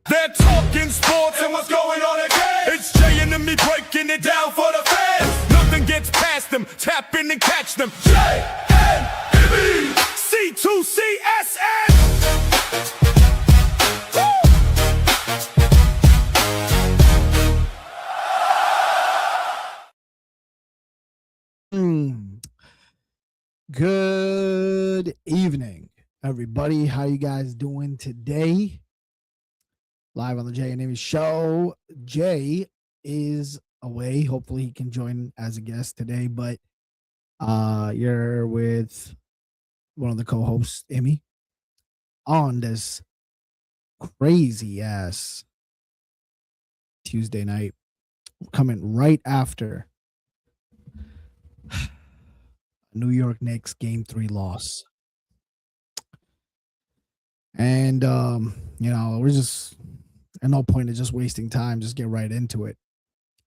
They're talking sports and what's going on again. It's Jay and me breaking it down for the fans. Nothing gets past them. Tap in and catch them. J-N-M-E C2CSN. Good evening, everybody. How you guys doing today? Live on the Jay and Amy show. Jay is away. Hopefully he can join as a guest today, but you're with one of the co-hosts, Amy, on this crazy ass Tuesday night, coming right after New York Knicks Game 3 loss. And, we're just at no point of just wasting time, just get right into it.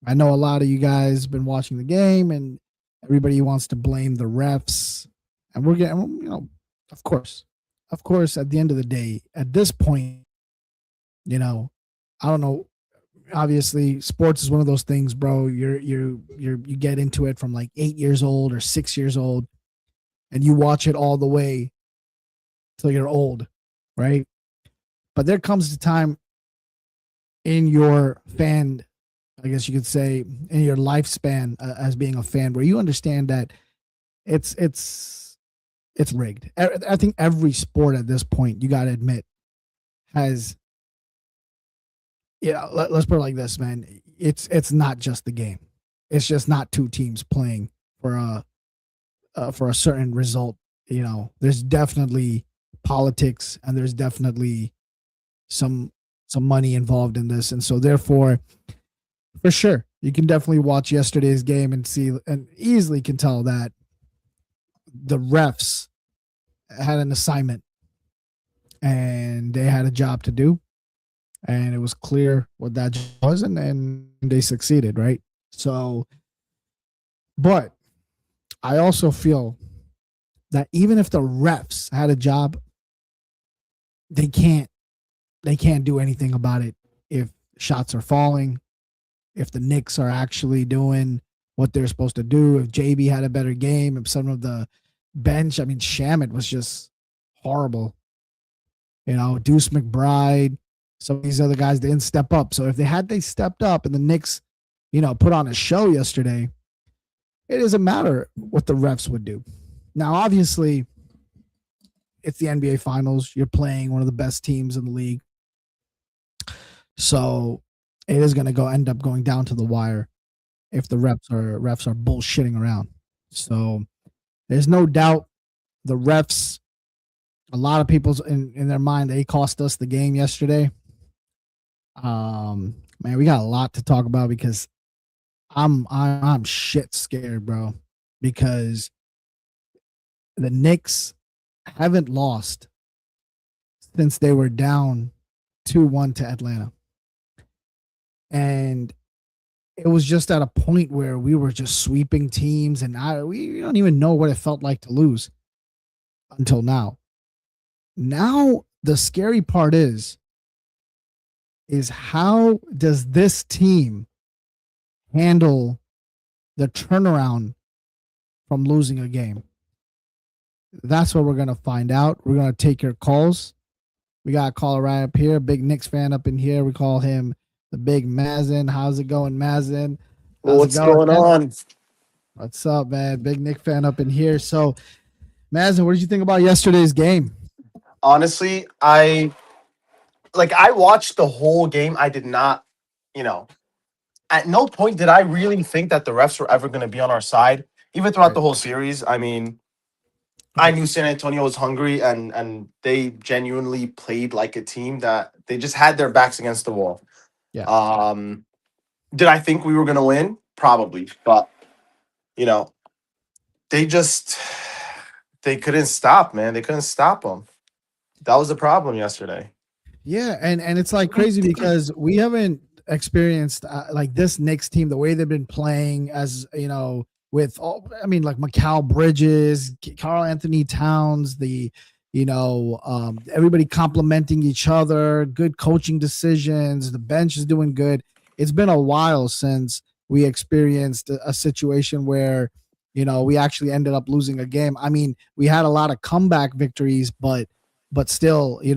I know a lot of you guys been watching the game and everybody wants to blame the refs. And we're getting, of course, at the end of the day, at this point, I don't know. Obviously, sports is one of those things, bro. You get into it from like 8 years old or 6 years old, and you watch it all the way till you're old, right? But there comes a time in your fan, I guess you could say, in your lifespan as being a fan, where you understand that it's rigged. I think every sport at this point, you got to admit, has. Yeah, let's put it like this, man. It's not just the game. It's just not two teams playing for a certain result. There's definitely politics and there's definitely some money involved in this, and so therefore, for sure, you can definitely watch yesterday's game and see, and easily can tell that the refs had an assignment and they had a job to do. And it was clear what that was, and they succeeded, right? So, but I also feel that even if the refs had a job, they can't do anything about it if shots are falling, if the Knicks are actually doing what they're supposed to do, if JB had a better game, if some of the bench, Shamet was just horrible. Deuce McBride, some of these other guys didn't step up. So if they stepped up and the Knicks, put on a show yesterday, it doesn't matter what the refs would do. Now, obviously, it's the NBA Finals. You're playing one of the best teams in the league. So it is going to end up going down to the wire if the refs are bullshitting around. So there's no doubt the refs, a lot of people's in their mind, they cost us the game yesterday. Man, we got a lot to talk about because I'm shit scared, bro, because the Knicks haven't lost since they were down 2-1 to Atlanta. And it was just at a point where we were just sweeping teams, and we don't even know what it felt like to lose until now. Now, the scary part is how does this team handle the turnaround from losing a game? That's what we're going to find out. We're going to take your calls. We got a caller right up here, big Knicks fan up in here. We call him the big Mazin. How's it going, Mazin? What's going on? What's up, man? Big Knicks fan up in here. So, Mazin, what did you think about yesterday's game? Honestly, I watched the whole game. I did not, at no point did I really think that the refs were ever going to be on our side, even throughout the whole series. I knew San Antonio was hungry, and they genuinely played like a team that they just had their backs against the wall. Yeah. Did I think we were going to win? Probably. But, they couldn't stop, man. They couldn't stop them. That was the problem yesterday. Yeah, and it's like crazy because we haven't experienced like this Knicks team, the way they've been playing, as with all, like Mikal Bridges, Karl Anthony Towns, the Everybody complimenting each other, good coaching decisions, the bench is doing good. It's been a while since we experienced a situation where we actually ended up losing a game. I mean, we had a lot of comeback victories, but still, it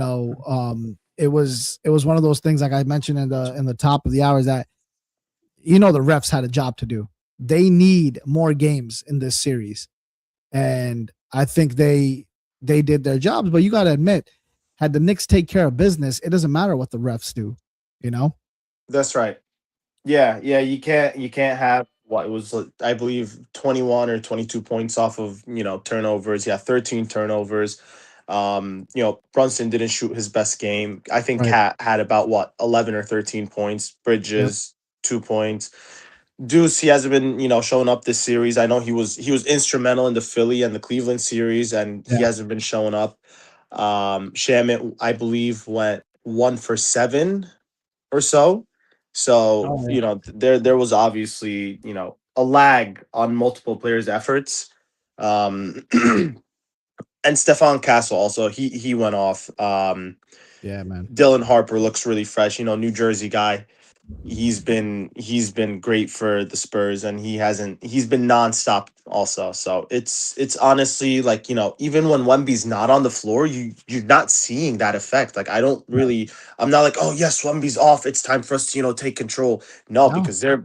was one of those things, like I mentioned in the top of the hours, that the refs had a job to do. They need more games in this series, and I think they did their jobs. But you got to admit, had the Knicks take care of business, it doesn't matter what the refs do. You know? That's right. Yeah, yeah, you can't have what it was I believe 21 or 22 points off of, turnovers. Yeah, 13 turnovers. Brunson didn't shoot his best game. I think Right. Cat had about what 11 or 13 points. Yep. Bridges 2 points. Deuce, he hasn't been, showing up this series. I know he was instrumental in the Philly and the Cleveland series, and he Yeah. hasn't been showing up. Shamit, I believe, went 1 for 7 or so. So, Oh yeah. there was obviously, a lag on multiple players' efforts. And Stefan Castle also, he went off. Yeah, man. Dylan Harper looks really fresh, New Jersey guy. He's been great for the Spurs, and he's been nonstop also. So it's honestly like, even when Wemby's not on the floor, you're not seeing that effect. Like, I'm not like, oh yes, Wemby's off, it's time for us to, take control. No, No. because they're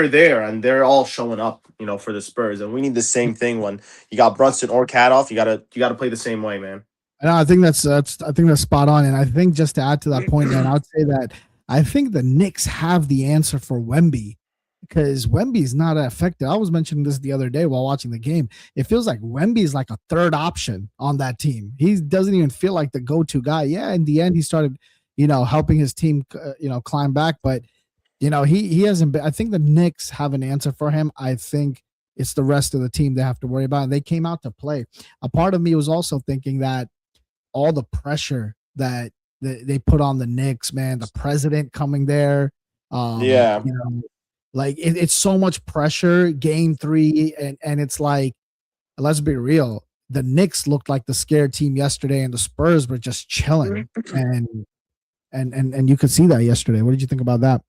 there and they're all showing up, for the Spurs. And we need the same thing when you got Brunson or Cat off. You gotta play the same way, man. And I think that's spot on. And I think, just to add to that point, man, I would say that I think the Knicks have the answer for Wemby, because Wemby's not affected. I was mentioning this the other day while watching the game. It feels like Wemby's like a third option on that team. He doesn't even feel like the go-to guy. Yeah, in the end, he started, helping his team, climb back. But he hasn't been. I think the Knicks have an answer for him. I think it's the rest of the team they have to worry about. And they came out to play. A part of me was also thinking that all the pressure that they put on the Knicks, man, the president coming there, Yeah. like it's so much pressure. Game three, and it's like, let's be real, the Knicks looked like the scared team yesterday, and the Spurs were just chilling, and you could see that yesterday. What did you think about that?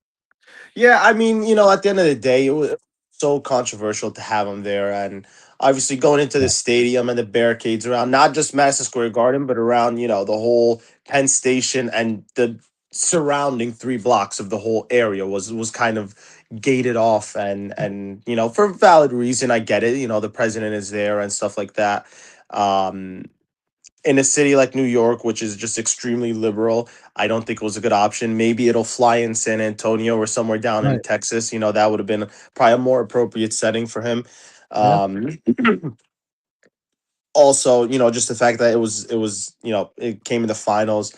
Yeah, I mean, at the end of the day, it was so controversial to have him there, and obviously going into the Yeah, stadium and the barricades around not just Madison Square Garden, but around, the whole Penn Station and the surrounding 3 blocks of the whole area was kind of gated off, and for valid reason. I get it. The president is there and stuff like that. Um, in a city like New York, which is just extremely liberal, I don't think it was a good option. Maybe it'll fly in San Antonio or somewhere down in right. Texas. That would have been probably a more appropriate setting for him. Yeah, Um, Also, just the fact that it came in the finals,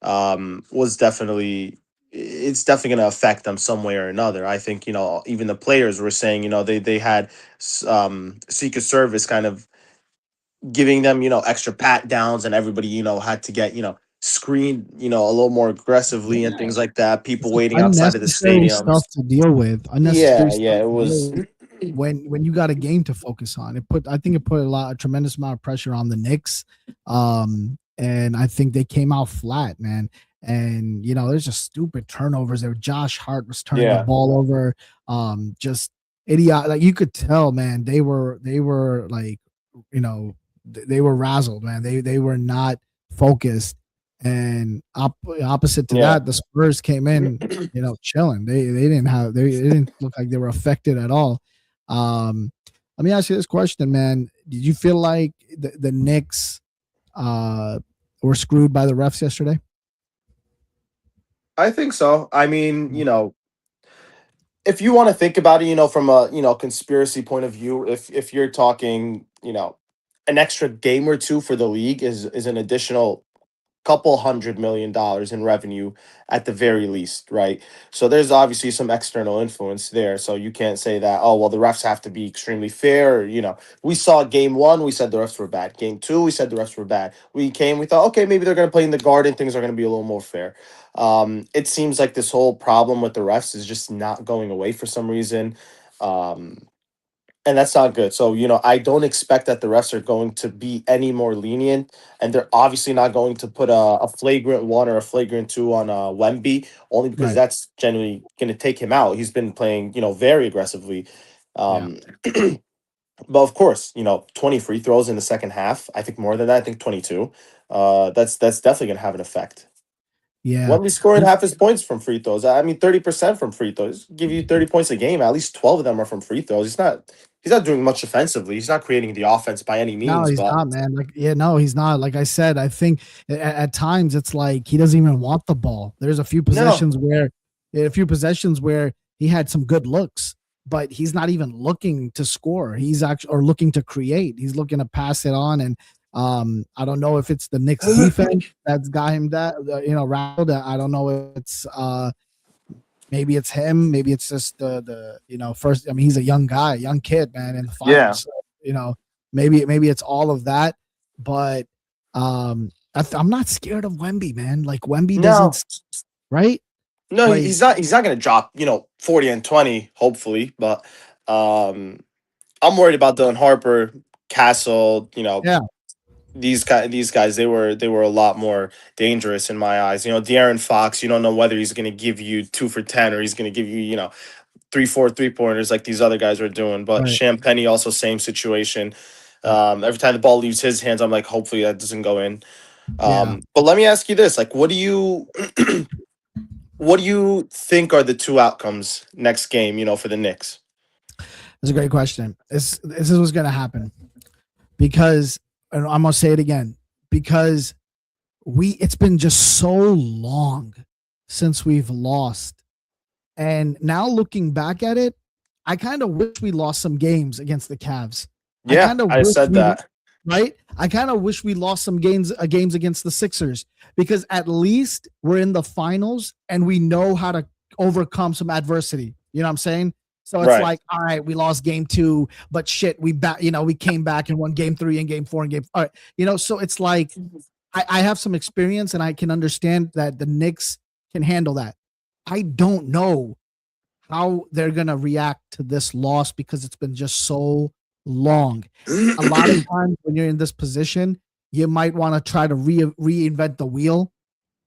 was definitely it's definitely going to affect them some way or another. I think, even the players were saying, they had Secret Service kind of giving them, extra pat downs, and everybody, had to get, screened, a little more aggressively and yeah. things like that. It's People like waiting outside of the unnecessary stadiums. stuff to deal with. Unnecessary Yeah, yeah, stuff it to deal was. with when you got a game to focus on. I think it put a tremendous amount of pressure on the Knicks. And I think they came out flat, man. And there's just stupid turnovers there. Josh Hart was turning the Yeah, ball over. Just idiot. Like, you could tell, man, they were like, they were razzled, man. They were not focused. And opposite to yeah. that, the Spurs came in, chilling. They didn't look like they were affected at all. Um, Let me ask you this question, man. Did you feel like the Knicks uh were screwed by the refs yesterday? I think so. I mean, if you want to think about it, from a, conspiracy point of view, if you're talking, an extra game or two for the league is an additional couple $100 million in revenue at the very least, right? So there's obviously some external influence there. So you can't say that, oh well, the refs have to be extremely fair. We saw game one, we said the refs were bad. Game two, we said the refs were bad. We thought, okay, maybe they're gonna play in the Garden, things are gonna be a little more fair. It seems like this whole problem with the refs is just not going away for some reason. Um, and that's not good. So, I don't expect that the refs are going to be any more lenient, and they're obviously not going to put a flagrant one or a flagrant two on Wemby, only because Right. that's generally going to take him out. He's been playing, very aggressively. Yeah. Um, but of course, 20 free throws in the second half. I think more than that. I think 22. That's definitely going to have an effect. Yeah. Wemby scoring half his points from free throws. I mean, 30% from free throws. Give you 30 points a game. At least 12 of them are from free throws. He's not doing much offensively. He's not creating the offense by any No, means, he's but not, man. Like, yeah, no, he's not. Like I said, I think at times it's like he doesn't even want the ball. There's no. a few possessions where he had some good looks, but he's not even looking to score. He's actually or looking to create. He's looking to pass it on, and I don't know if it's the Knicks defense that's got him that rattled. I don't know if it's maybe it's him. Maybe it's just the first. I mean, he's a young guy, young kid, man, in the Yeah. finals. So, maybe it's all of that. But I'm not scared of Wemby, man. Like Wemby No. doesn't right. No, Like he's not going to drop, 40 and 20 hopefully, but um I'm worried about Dylan Harper, Castle, yeah, these guys they were a lot more dangerous in my eyes. De'Aaron Fox, you don't know whether he's going to give you 2 for 10 or he's going to give you, 3-4 3-pointers like these other guys are doing. But right, Champagny also same situation. right, Every time the ball leaves his hands, I'm like, hopefully that doesn't go in. yeah. But let me ask you this: like, what do you what do you think are the two outcomes next game? For the Knicks. That's a great question. This is what's gonna happen because and I'm gonna say it again because it's been just so long since we've lost. And now looking back at it, I kind of wish we lost some games against the Cavs. I Yeah, kind of I wish said we that. right. I kind of wish we lost some games against the Sixers because at least we're in the finals and we know how to overcome some adversity. You know what I'm saying? So it's Right. like, all right, we lost game 2, but shit, we came back and won game 3 and game 4 and game. All right, so it's like I have some experience and I can understand that the Knicks can handle that. I don't know how they're going to react to this loss because it's been just so long. A lot of times when you're in this position, you might want to try to reinvent the wheel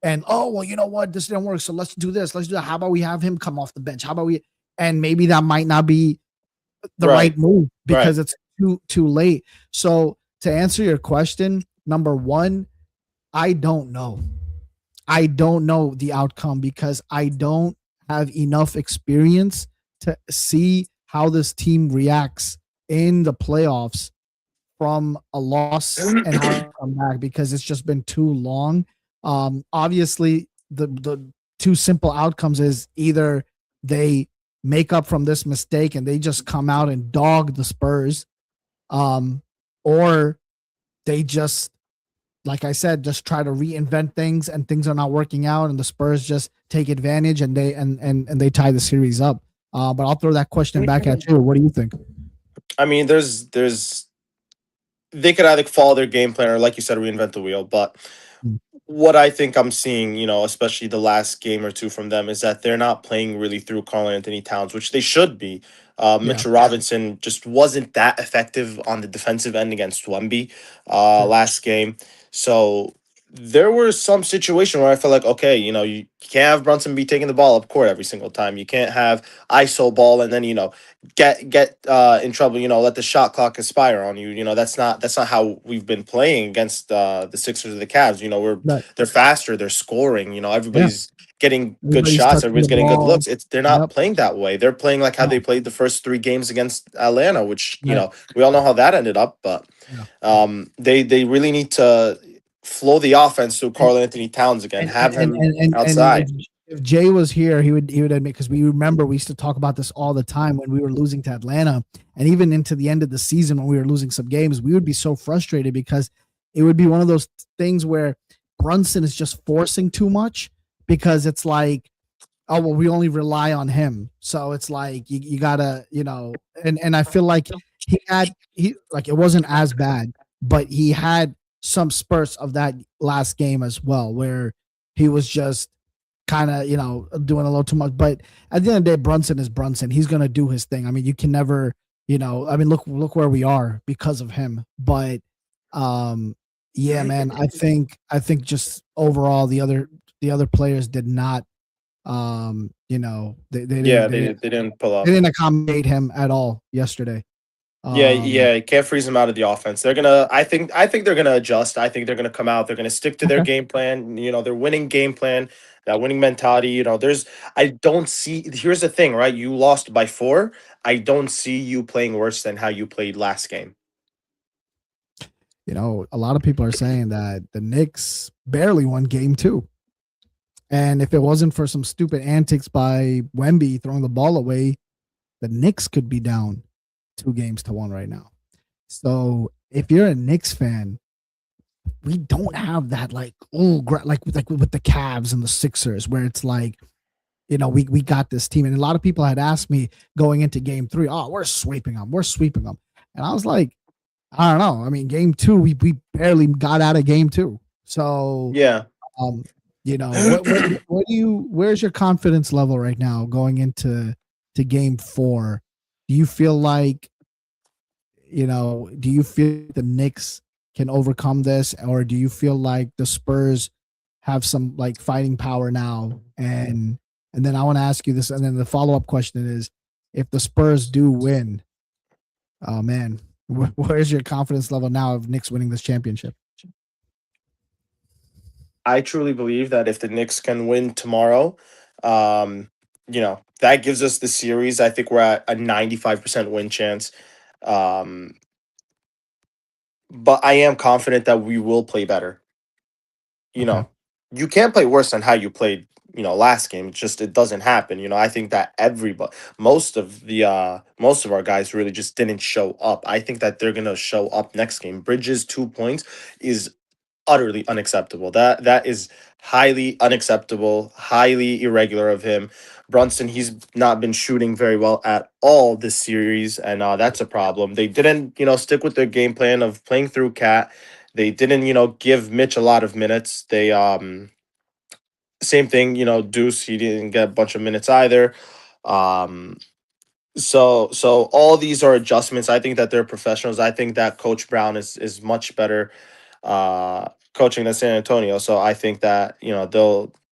and oh well, you know what, this didn't work, so let's do this, let's do that. How about we have him come off the bench? How about we? And maybe that might not be the Right. right move Right. because it's too late. So to answer your question, number one, I don't know. I don't know the outcome because I don't have enough experience to see how this team reacts in the playoffs from a loss and how to come back because it's just been too long. Obviously, the two simple outcomes is either they make up from this mistake and they just come out and dog the Spurs, or they just like I said, just try to reinvent things and things are not working out and the Spurs just take advantage and they tie the series up. But I'll throw that question back at you. What do you think? I mean, there's they could either follow their game plan or, like you said, reinvent the wheel. But Mm. what I think I'm seeing, especially the last game or two from them, is that they're not playing really through Carl Anthony Towns, which they should be. Yeah, Mitchell Robinson just wasn't that effective on the defensive end against Wemby sure. last game. So there were some situation where I felt like, okay, you can't have Brunson be taking the ball up court every single time. You can't have ISO ball and then, get in trouble, let the shot clock expire on you. That's not how we've been playing against the Sixers or the Cavs. But They're faster, they're scoring, yeah, everybody's getting good everybody's shots, touching the everybody's getting good ball. looks. They're not Yep. playing that way. They're playing like how No, they played the first 3 games against Atlanta, which, right. we all know how that ended up, but Yeah. they really need to flow the offense through And Carl Anthony Towns again, and have and and him and, and, and outside. if Jay was here, he would admit because we remember we used to talk about this all the time when we were losing to Atlanta, and even into the end of the season when we were losing some games, we would be so frustrated because it would be one of those things where Brunson is just forcing too much because it's like oh well we only rely on him so it's like you gotta and I feel like he like it wasn't as bad but he had some spurts of that last game as well where he was just kind of doing a little too much but at the end of the day Brunson is Brunson. He's gonna do his thing. I mean you can never I mean, look where we are because of him. But um, yeah, man, I think just overall the other players did not, they Yeah, didn't they didn't they didn't pull they up. didn't accommodate him at all yesterday. Yeah, Um, yeah, you can't freeze them out of the offense. They're gonna. I think they're gonna adjust. I think they're gonna come out. They're gonna stick to their okay. game plan. Their winning game plan, that winning mentality. There's. I don't see. Here's the thing, right? You lost by 4. I don't see you playing worse than how you played last game. A lot of people are saying that the Knicks barely won game two. And if it wasn't for some stupid antics by Wemby throwing the ball away, the Knicks could be down 2-1 right now. So if you're a Knicks fan, we don't have that like like with the Cavs and the Sixers where it's like we got this team. And a lot of people had asked me going into game three, oh, we're sweeping them, and I was like, I don't know. I mean, game two, we barely got out of game two. So, Yeah. um, what do where's your confidence level right now going into game four? Do you feel like, do you feel the Knicks can overcome this, or do you feel like the Spurs have some like fighting power now? And then I want to ask you this, and then the follow up question is, if the Spurs do win, oh man, where's your confidence level now of Knicks winning this championship? I truly believe that if the Knicks can win tomorrow, that gives us the series. I think we're at a 95% win chance. Um, but I am confident that we will play better. You Okay. know, you can't play worse than how you played, last game. It's just it doesn't happen. I think that everybody most of our guys really just didn't show up. I think that they're gonna show up next game. Bridges 2 points is utterly unacceptable. That is highly unacceptable, highly irregular of him. Brunson, he's not been shooting very well at all this series, and that's a problem. They didn't, stick with their game plan of playing through Cat. They didn't, give Mitch a lot of minutes. They same thing, Deuce, he didn't get a bunch of minutes either. Um, so all these are adjustments. I think that they're professionals. I think that Coach Brown is much better coaching than San Antonio. So I think that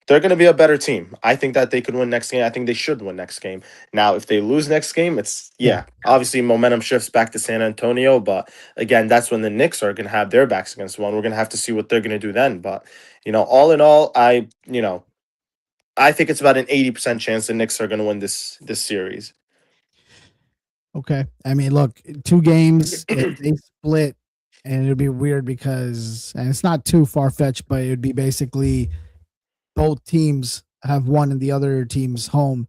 they're going to be a better team. I think that they could win next game. I think they should win next game. Now, if they lose next game, it's Yeah. obviously momentum shifts back to San Antonio. But again, that's when the Knicks are going to have their backs against one. We're going to have to see what they're going to do then. But all in all, I think it's about an 80% chance the Knicks are going to win this series. Okay. I mean, look, 2 games, if they split, and it'd be weird because, and it's not too far fetched, but it'd be basically both teams have one in the other team's home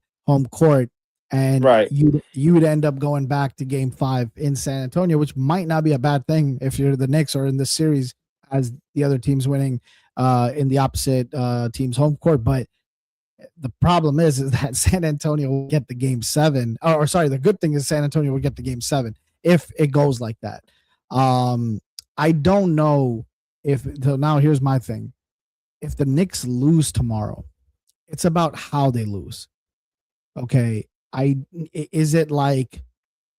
court, and Right. you would end up going back to game five in San Antonio, which might not be a bad thing if you're the Knicks or in this series as the other team's winning in the opposite team's home court. But the problem is that San Antonio will get the game seven. Or sorry, the good thing is San Antonio will get the game seven if it goes like that. I don't know if so now here's my thing. If the Knicks lose tomorrow, it's about how they lose. Okay. Is it like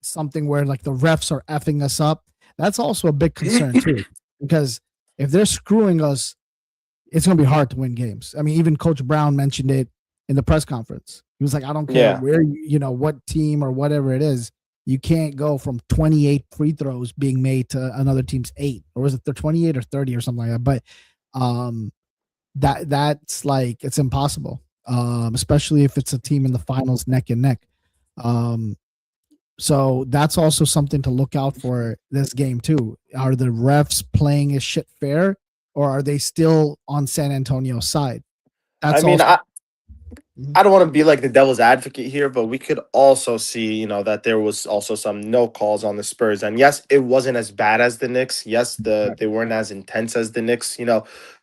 something where like the refs are effing us up? That's also a big concern too. Because if they're screwing us, it's going to be hard to win games. I mean, even Coach Brown mentioned it in the press conference. He was like, I don't care Yeah. where, what team or whatever it is. You can't go from 28 free throws being made to another team's 8. Or was it they're 28 or 30 or something like that? But um, that's like, it's impossible, especially if it's a team in the finals neck and neck. Um, so that's also something to look out for this game too. Are the refs playing a shit fair, or are they still on San Antonio's side? I That's mean, also. I don't want to be like the devil's advocate here, but we could also see, that there was also some no calls on the Spurs. And yes, it wasn't as bad as the Knicks. Yes, they weren't as intense as the Knicks,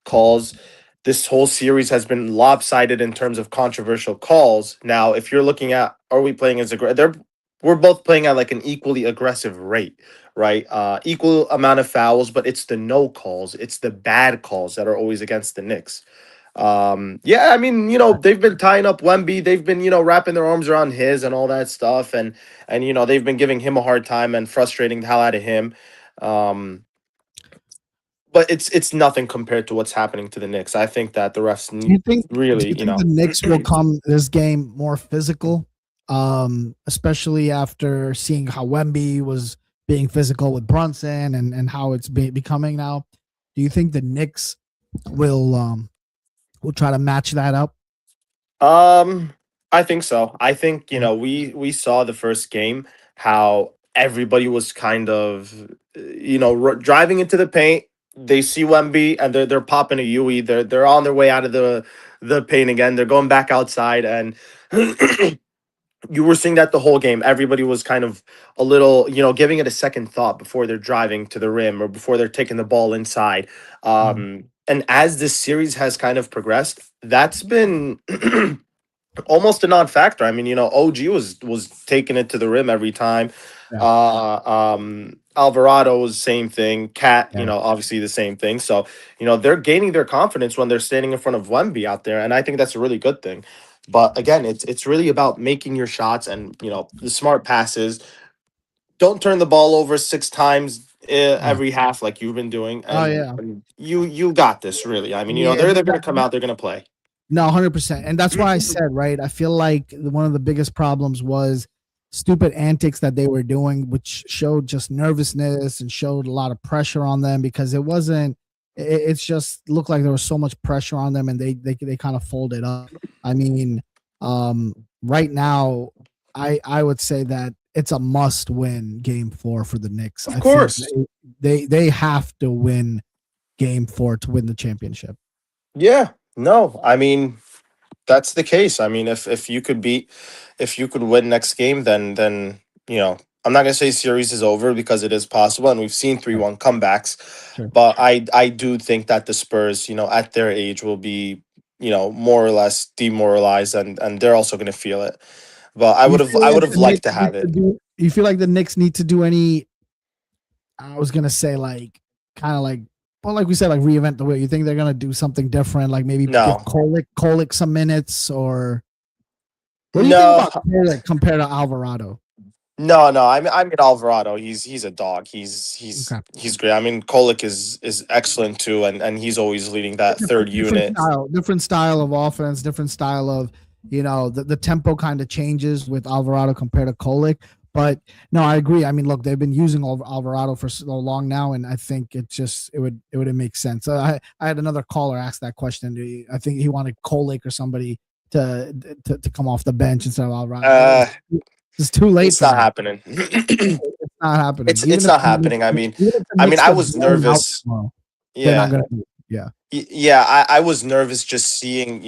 calls. This whole series has been lopsided in terms of controversial calls. Now, if you're looking at are we playing as aggressive, we're both playing at like an equally aggressive rate, right? Equal amount of fouls, but it's the no calls, it's the bad calls that are always against the Knicks. Yeah, I mean, they've been tying up Wemby. They've been, wrapping their arms around his and all that stuff, and they've been giving him a hard time and frustrating the hell out of him. Um, but it's nothing compared to what's happening to the Knicks. I think that the refs Do you think do really, you think the Knicks will come this game more physical? Especially after seeing how Wemby was being physical with Brunson and how it's becoming now. Do you think the Knicks will try to match that up? Um, I think so. I think, Mhm. we saw the first game how everybody was kind of driving into the paint. They see Wemby and they're popping a Yui. They're on their way out of the paint again. They're going back outside and you were seeing that the whole game. Everybody was kind of a little, giving it a second thought before they're driving to the rim or before they're taking the ball inside. Mhm. And as this series has kind of progressed, that's been almost a non-factor. I mean, OG was taking it to the rim every time. Yeah, Alvarado was same thing. Cat, yeah. obviously the same thing. So, they're gaining their confidence when they're standing in front of Wemby out there, and I think that's a really good thing. But again, it's really about making your shots and the smart passes. Don't turn the ball over 6 times Yeah. every half like you've been doing, Oh and, yeah. and you got this. Really, I mean, Yeah, they're going to come out, they're going to play. no, 100%. And that's why I said, right? I feel like one of the biggest problems was stupid antics that they were doing, which showed just nervousness and showed a lot of pressure on them because it wasn't, it's just looked like there was so much pressure on them and they kind of folded up. I mean, right now, I would say that it's a must win game 4 for the Knicks. Of I think course. they have to win game 4 to win the championship. Yeah. No, I mean, that's the case. I mean, if you could win next game, then I'm not gonna say series is over because it is possible, and we've seen 3-1 comebacks. Sure. But I do think that the Spurs, at their age, will be more or less demoralized, and they're also gonna feel it. But Do you feel I like would have the liked Knicks to need have to it. do? You feel like the Knicks need to do any? I was gonna say like kind of like, well, like we said, like reinvent the wheel. You think they're gonna do something different? Like maybe give No, Kolick some minutes, or what do you think no. about Kolick compared to Alvarado? No, no. I mean Alvarado. He's a dog. He's Okay, he's great. I mean Kolek is excellent too, and he's always leading that third unit. different style of offense, different style of the tempo kind of changes with Alvarado compared to Kolick. But no, I agree. I mean, look, they've been using Alvarado for so long now, and I think it would make sense. I had another caller ask that question. I think he wanted Kolick or somebody to come off the bench instead of Alvarado. Uh, It's too late it's for not that. happening. It's not happening. It's not happening. Even if the I mean, Knicks I get was blown out nervous. tomorrow, they're not Yeah. gonna do it. Yeah. Yeah, I was nervous just seeing,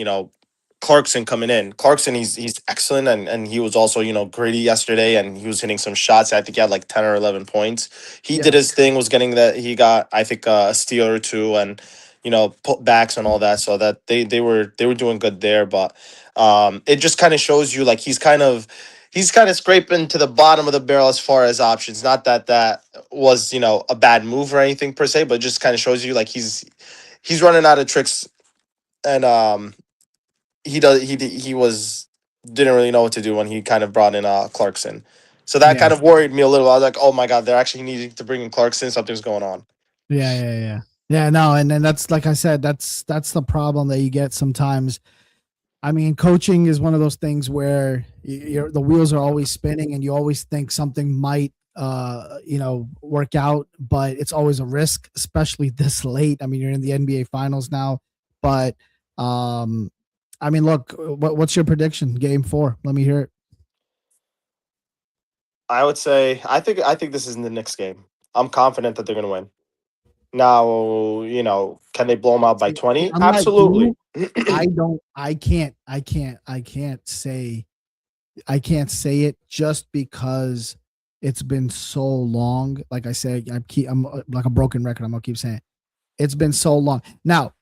Clarkson coming in. Clarkson, he's excellent, and he was also, gritty yesterday, and he was hitting some shots. I think he had like 10 or 11 points. He did Yeah. his thing, was getting that he got, I think, a steal or two, and putbacks and all that. So that they were doing good there, but it just kind of shows you like he's kind of scraping to the bottom of the barrel as far as options. Not that that was a bad move or anything per se, but just kind of shows you like he's running out of tricks, and he was didn't really know what to do when he kind of brought in Clarkson. So that Yeah. kind of worried me a little. I was like, oh my god, they're actually needing to bring in Clarkson. Something's going on. Yeah, no, and then that's like I said, that's the problem that you get sometimes. I mean, coaching is one of those things where the wheels are always spinning, and you always think something might, work out, but it's always a risk, especially this late. I mean, you're in the NBA Finals now, but um, I mean, look, what's your prediction? Game 4. Let me hear it. I would say I think this is in the Knicks game. I'm confident that they're going to win. Now, can they blow them out by See, 20? I'm like Absolutely. you. I can't say it just because it's been so long. Like I said, I'm like a broken record. I'm gonna keep saying it. It's been so long. Now,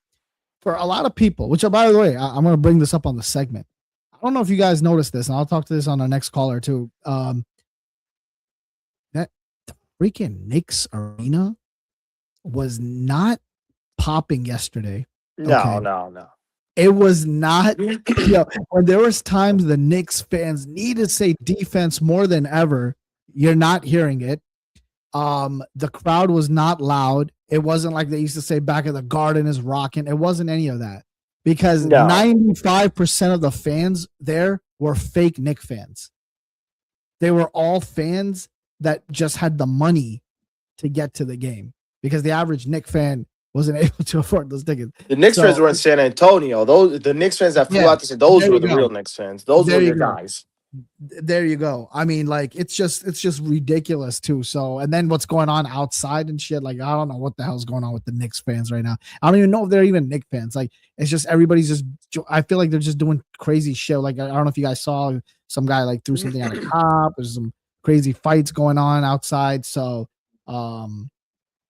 for a lot of people, which by the way, I'm gonna bring this up on the segment. I don't know if you guys noticed this, and I'll talk to this on our next caller too. That freaking Knicks arena was not popping yesterday. No, Okay. no, no. It was not, when there was times the Knicks fans need to say defense more than ever, you're not hearing it. The crowd was not loud. It wasn't like they used to say back of the garden is rocking. It wasn't any of that because No. 95% of the fans there were fake Knick fans. They were all fans that just had the money to get to the game because the average Knick fan wasn't able to afford those tickets. The Knicks fans were in San Antonio. The Knicks fans that flew out to say those there were you the go. real Knicks fans. Those There were you your go. guys. There you go. I mean, like it's just ridiculous too. So, and then what's going on outside and shit? Like, I don't know what the hell's going on with the Knicks fans right now. I don't even know if they're even Knicks fans. Like, it's just everybody's just. I feel like they're just doing crazy shit. Like, I don't know if you guys saw some guy like threw something at a cop. There's some crazy fights going on outside. So,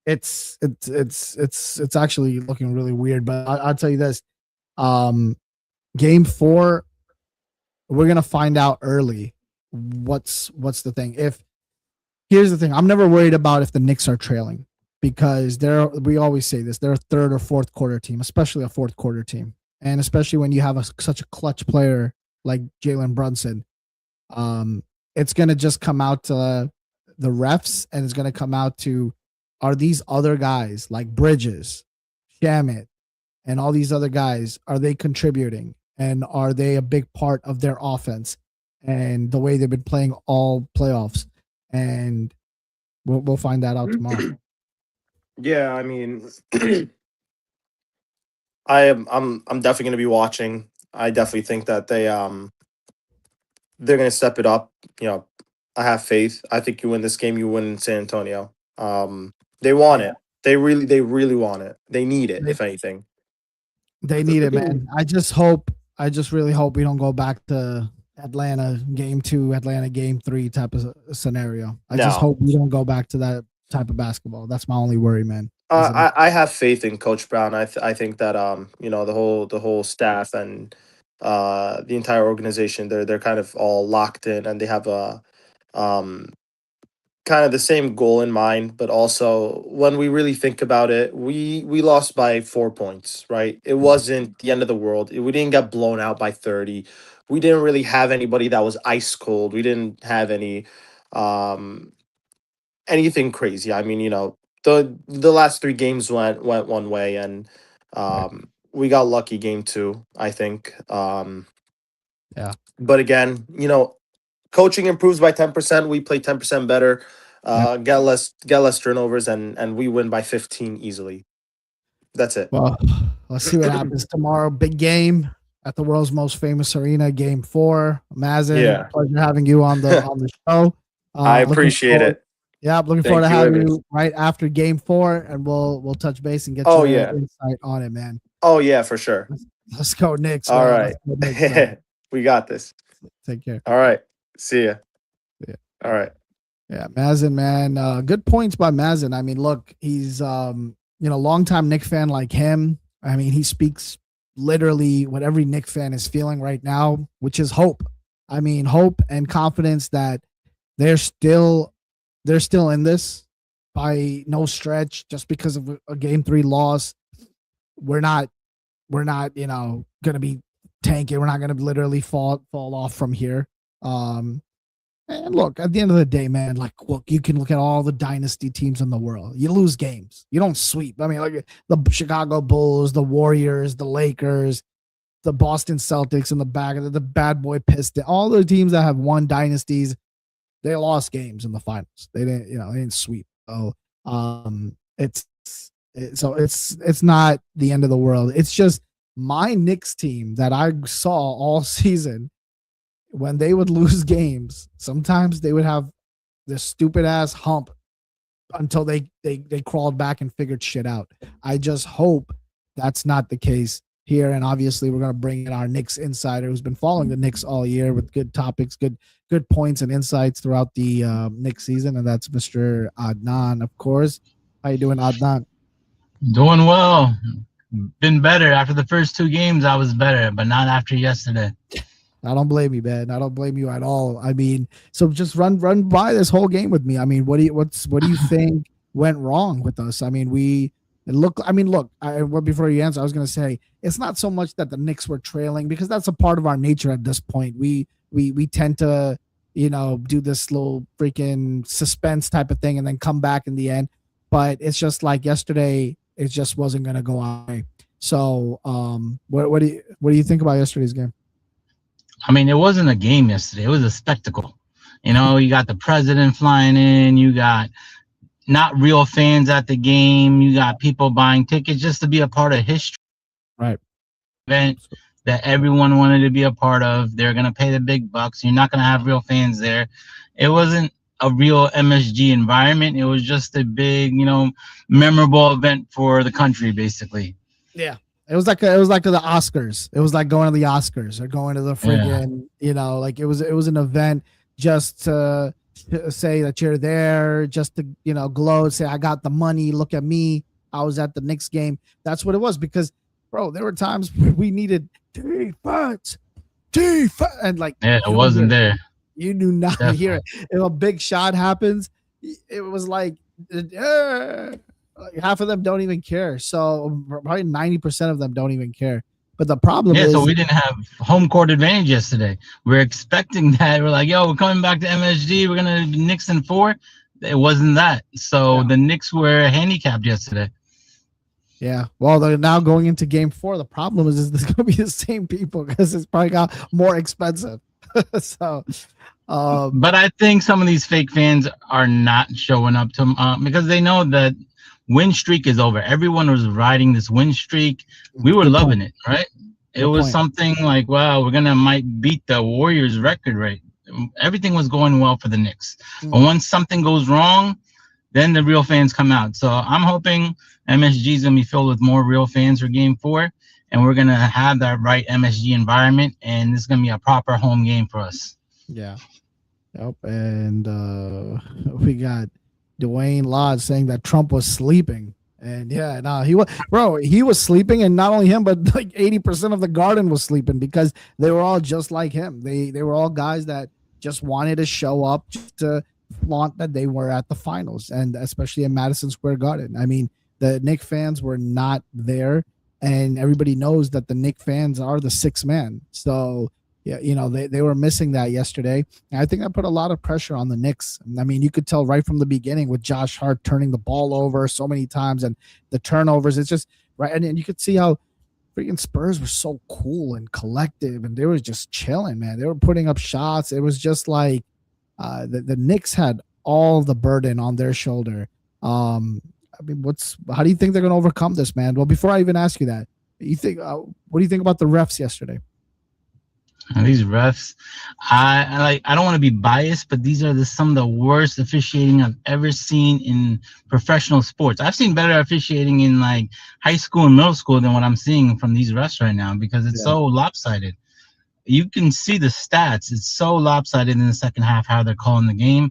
it's actually looking really weird. But I'll tell you this. Game 4. We're gonna find out early what's the thing. Here's the thing, I'm never worried about if the Knicks are trailing because we always say this, they're a third or fourth quarter team, especially a fourth quarter team, and especially when you have such a clutch player like Jalen Brunson. It's gonna just come out to the refs, and it's gonna come out to are these other guys like Bridges, Shamit, and all these other guys, are they contributing? And are they a big part of their offense and the way they've been playing all playoffs? And we'll find that out tomorrow. Yeah, I mean, I'm definitely gonna be watching. I definitely think that they're gonna step it up. I have faith. I think you win this game, you win in San Antonio. They want it. They really want it. They need it, if anything. They need it, man. I just really hope we don't go back to Atlanta game 2, Atlanta game 3 type of scenario. I just hope we don't go back to that type of basketball. That's my only worry, man. I have faith in Coach Brown. I think that the whole staff and the entire organization, they're kind of all locked in, and they have a kind of the same goal in mind. But also, when we really think about it, we lost by 4 points, right? It wasn't the end of the world. We didn't get blown out by 30. We didn't really have anybody that was ice cold. We didn't have anything crazy. I mean, the last 3 games went one way, and we got lucky game 2, I think. Yeah. But again, coaching improves by 10%. We play 10% better. Get less turnovers, and we win by 15 easily. That's it. Well, let's see what happens tomorrow. Big game at the world's most famous arena, game 4. Mazen, pleasure having you on the show. I appreciate it. Yeah, looking forward to having you right after game 4, and we'll touch base and get your insight on it, man. Oh yeah, for sure. Let's go Knicks. All right. Knicks, we got this. Take care. All right. See ya. Yeah. All right. Yeah, Mazen, man. Good points by Mazen. I mean, look, he's longtime Knick fan like him. I mean, he speaks literally what every Knick fan is feeling right now, which is hope. I mean, hope and confidence that they're still in this by no stretch. Just because of a game 3 loss, we're not going to be tanking. We're not going to literally fall off from here. And look, at the end of the day, man, like, look, you can look at all the dynasty teams in the world. You lose games. You don't sweep. I mean, like the Chicago Bulls, the Warriors, the Lakers, the Boston Celtics in the back of the bad boy Pistons, all the teams that have won dynasties, they lost games in the finals. They didn't sweep. So, it's not the end of the world. It's just my Knicks team that I saw all season. When they would lose games, sometimes they would have this stupid ass hump until they crawled back and figured shit out. I just hope that's not the case here. And obviously, we're gonna bring in our Knicks insider who's been following the Knicks all year with good topics, good points and insights throughout the Knicks season, and that's Mr. Adnan, of course. How you doing, Adnan? Doing well. Been better. After the first 2 games, I was better, but not after yesterday. I don't blame you, man. I don't blame you at all. I mean, so just run by this whole game with me. I mean, what do you think went wrong with us? I mean, we It looked. I mean, look. Well, before you answer, I was going to say it's not so much that the Knicks were trailing because that's a part of our nature at this point. We tend to do this little freaking suspense type of thing and then come back in the end. But it's just like yesterday, it just wasn't going to go our way. So, what do you think about yesterday's game? I mean, it wasn't a game yesterday. It was a spectacle. You got the president flying in. You got not real fans at the game. You got people buying tickets just to be a part of history Right. event that everyone wanted to be a part of. They're going to pay the big bucks. You're not going to have real fans there. It wasn't a real MSG environment. It was just a big, memorable event for the country, basically. Yeah. It was like the Oscars. It was like going to the Oscars or going to the friggin', like it was an event just to say that you're there, just to, gloat, say, I got the money. Look at me. I was at the Knicks game. That's what it was because, bro, there were times where we needed defense. And like, it wasn't there. You do not Definitely. hear it. If a big shot happens, it was like, half of them don't even care. So probably 90% of them don't even care. But the problem is, so we didn't have home court advantage yesterday. We're expecting that. We're like, yo, we're coming back to MSG. We're gonna be Knicks in 4. It wasn't that. So the Knicks were handicapped yesterday. Yeah. Well, they're now going into game 4. The problem is there's gonna be the same people because it's probably got more expensive. So. But I think some of these fake fans are not showing up to because they know that win streak is over. Everyone was riding this win streak. We were loving it, right? It was something like, wow, we're gonna might beat the Warriors record rate. Everything was going well for the Knicks. But once something goes wrong, then the real fans come out. So I'm hoping MSG is gonna be filled with more real fans for game 4, and we're gonna have that right MSG environment, and this is gonna be a proper home game for us. Yeah. Yep. And we got Dwayne Lodge saying that Trump was sleeping. And he was sleeping, and not only him, but like 80% of the Garden was sleeping because they were all just like him. They were all guys that just wanted to show up just to flaunt that they were at the finals, and especially in Madison Square Garden. I mean, the Knick fans were not there, and everybody knows that the Knick fans are the sixth man. So yeah, they were missing that yesterday. And I think that put a lot of pressure on the Knicks. I mean, you could tell right from the beginning with Josh Hart turning the ball over so many times and the turnovers. It's just right. And you could see how freaking Spurs were so cool and collective, and they were just chilling, man. They were putting up shots. It was just like the Knicks had all the burden on their shoulder. I mean, how do you think they're going to overcome this, man? Well, before I even ask you that, what do you think about the refs yesterday? These refs, I don't want to be biased, but these are some of the worst officiating I've ever seen in professional sports. I've seen better officiating in like high school and middle school than what I'm seeing from these refs right now because it's so lopsided. You can see the stats. It's so lopsided in the second half how they're calling the game.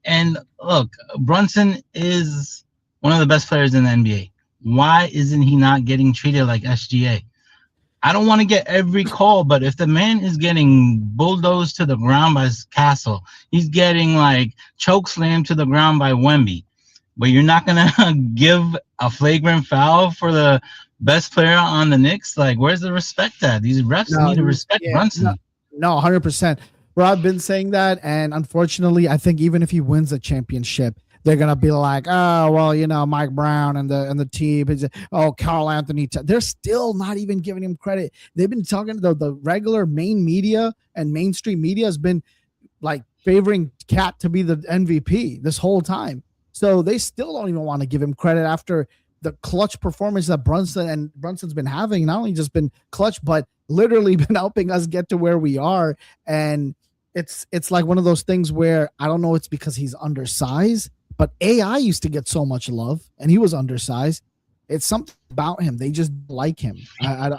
And look, Brunson is one of the best players in the NBA. Why isn't he not getting treated like SGA? I don't want to get every call, but if the man is getting bulldozed to the ground by Castle, he's getting like choke slammed to the ground by Wemby, but you're not going to give a flagrant foul for the best player on the Knicks? Like, where's the respect at? These refs need to respect Brunson. No, 100%. Bro, I've been saying that, and unfortunately, I think even if he wins the championship, they're gonna be like, oh well, Mike Brown and the team. Carl Anthony. They're still not even giving him credit. They've been talking to the regular main media and mainstream media has been like favoring Cat to be the MVP this whole time. So they still don't even want to give him credit after the clutch performance that Brunson's been having. Not only just been clutch, but literally been helping us get to where we are. And it's like one of those things where I don't know. It's because he's undersized. But AI used to get so much love, and he was undersized. It's something about him. They just like him.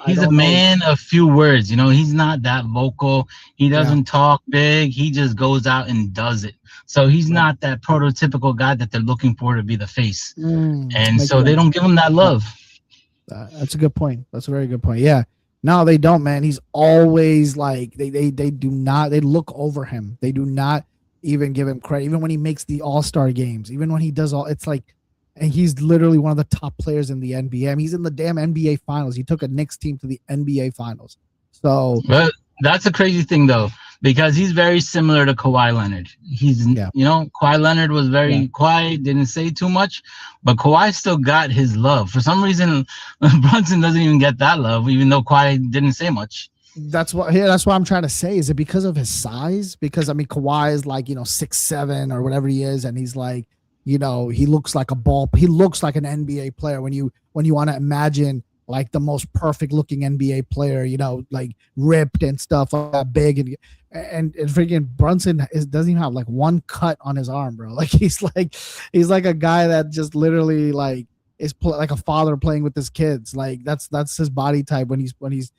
He's a man of few words. He's not that vocal. He doesn't talk big. He just goes out and does it. So he's not that prototypical guy that they're looking for to be the face. And so they don't give him that love. That's a good point. That's a very good point. Yeah. No, they don't, man. He's always like they do not. They look over him. They do not even give him credit, even when he makes the all-star games, even when he does it's like and he's literally one of the top players in the NBA. I mean, he's in the damn NBA finals. He took a Knicks team to the NBA finals. So But that's a crazy thing though, because he's very similar to Kawhi Leonard. He's, yeah, Kawhi Leonard was yeah. very quiet, didn't say too much, but Kawhi still got his love. For some reason, Brunson doesn't even get that love, even though Kawhi didn't say much. That's what I'm trying to say. Is it because of his size? Because I mean, Kawhi is like 6'7" or whatever he is, and he's like he looks like a ball. He looks like an NBA player when you want to imagine like the most perfect looking NBA player, like ripped and stuff like that, big and freaking Brunson doesn't even have like one cut on his arm, bro. Like he's like a guy that just literally like is like a father playing with his kids. Like that's his body type when he's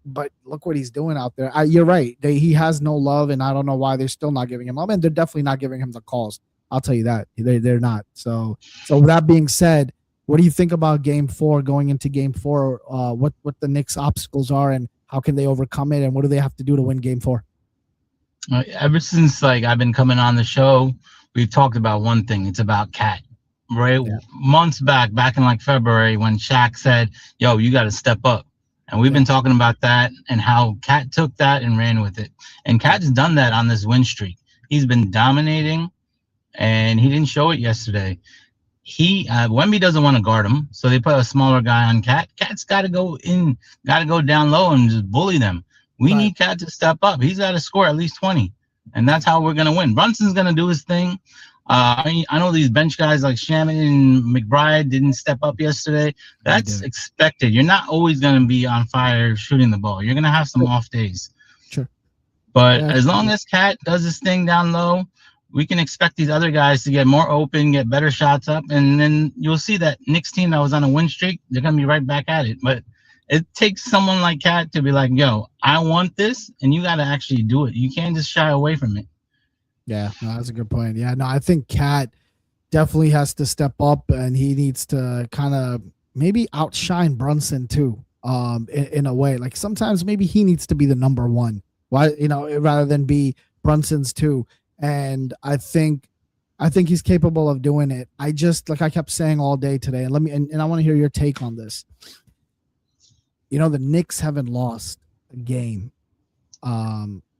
but look what he's doing out there. You're right. He has no love, and I don't know why they're still not giving him love. And they're definitely not giving him the calls. I'll tell you that. They're not. So with that being said, what do you think about Game 4 going into Game 4? What the Knicks' obstacles are, and how can they overcome it, and what do they have to do to win Game 4? Ever since I've been coming on the show, we've talked about one thing. It's about Cat. Right, Yeah. Months back in like February, when Shaq said, "Yo, you got to step up." And we've been talking about that and how Cat took that and ran with it. And Cat's done that on this win streak. He's been dominating, and he didn't show it yesterday. Wemby doesn't want to guard him, so they put a smaller guy on Cat. Cat's got to go down low and just bully them. We need Cat to step up. He's got to score at least 20, and that's how we're gonna win. Brunson's gonna do his thing. I know these bench guys like Shaman and McBride didn't step up yesterday. That's expected. You're not always going to be on fire shooting the ball. You're going to have some off days. Sure. But as long as Cat does his thing down low, we can expect these other guys to get more open, get better shots up, and then you'll see that Knicks team that was on a win streak, they're going to be right back at it. But it takes someone like Cat to be like, yo, I want this, and you got to actually do it. You can't just shy away from it. Yeah, no, that's a good point. Yeah, no, I think Cat definitely has to step up, and he needs to kind of maybe outshine Brunson too. In a way, like sometimes maybe he needs to be the number one. Why, rather than be Brunson's two. And I think he's capable of doing it. I just like I kept saying all day today, and I want to hear your take on this. The Knicks haven't lost a game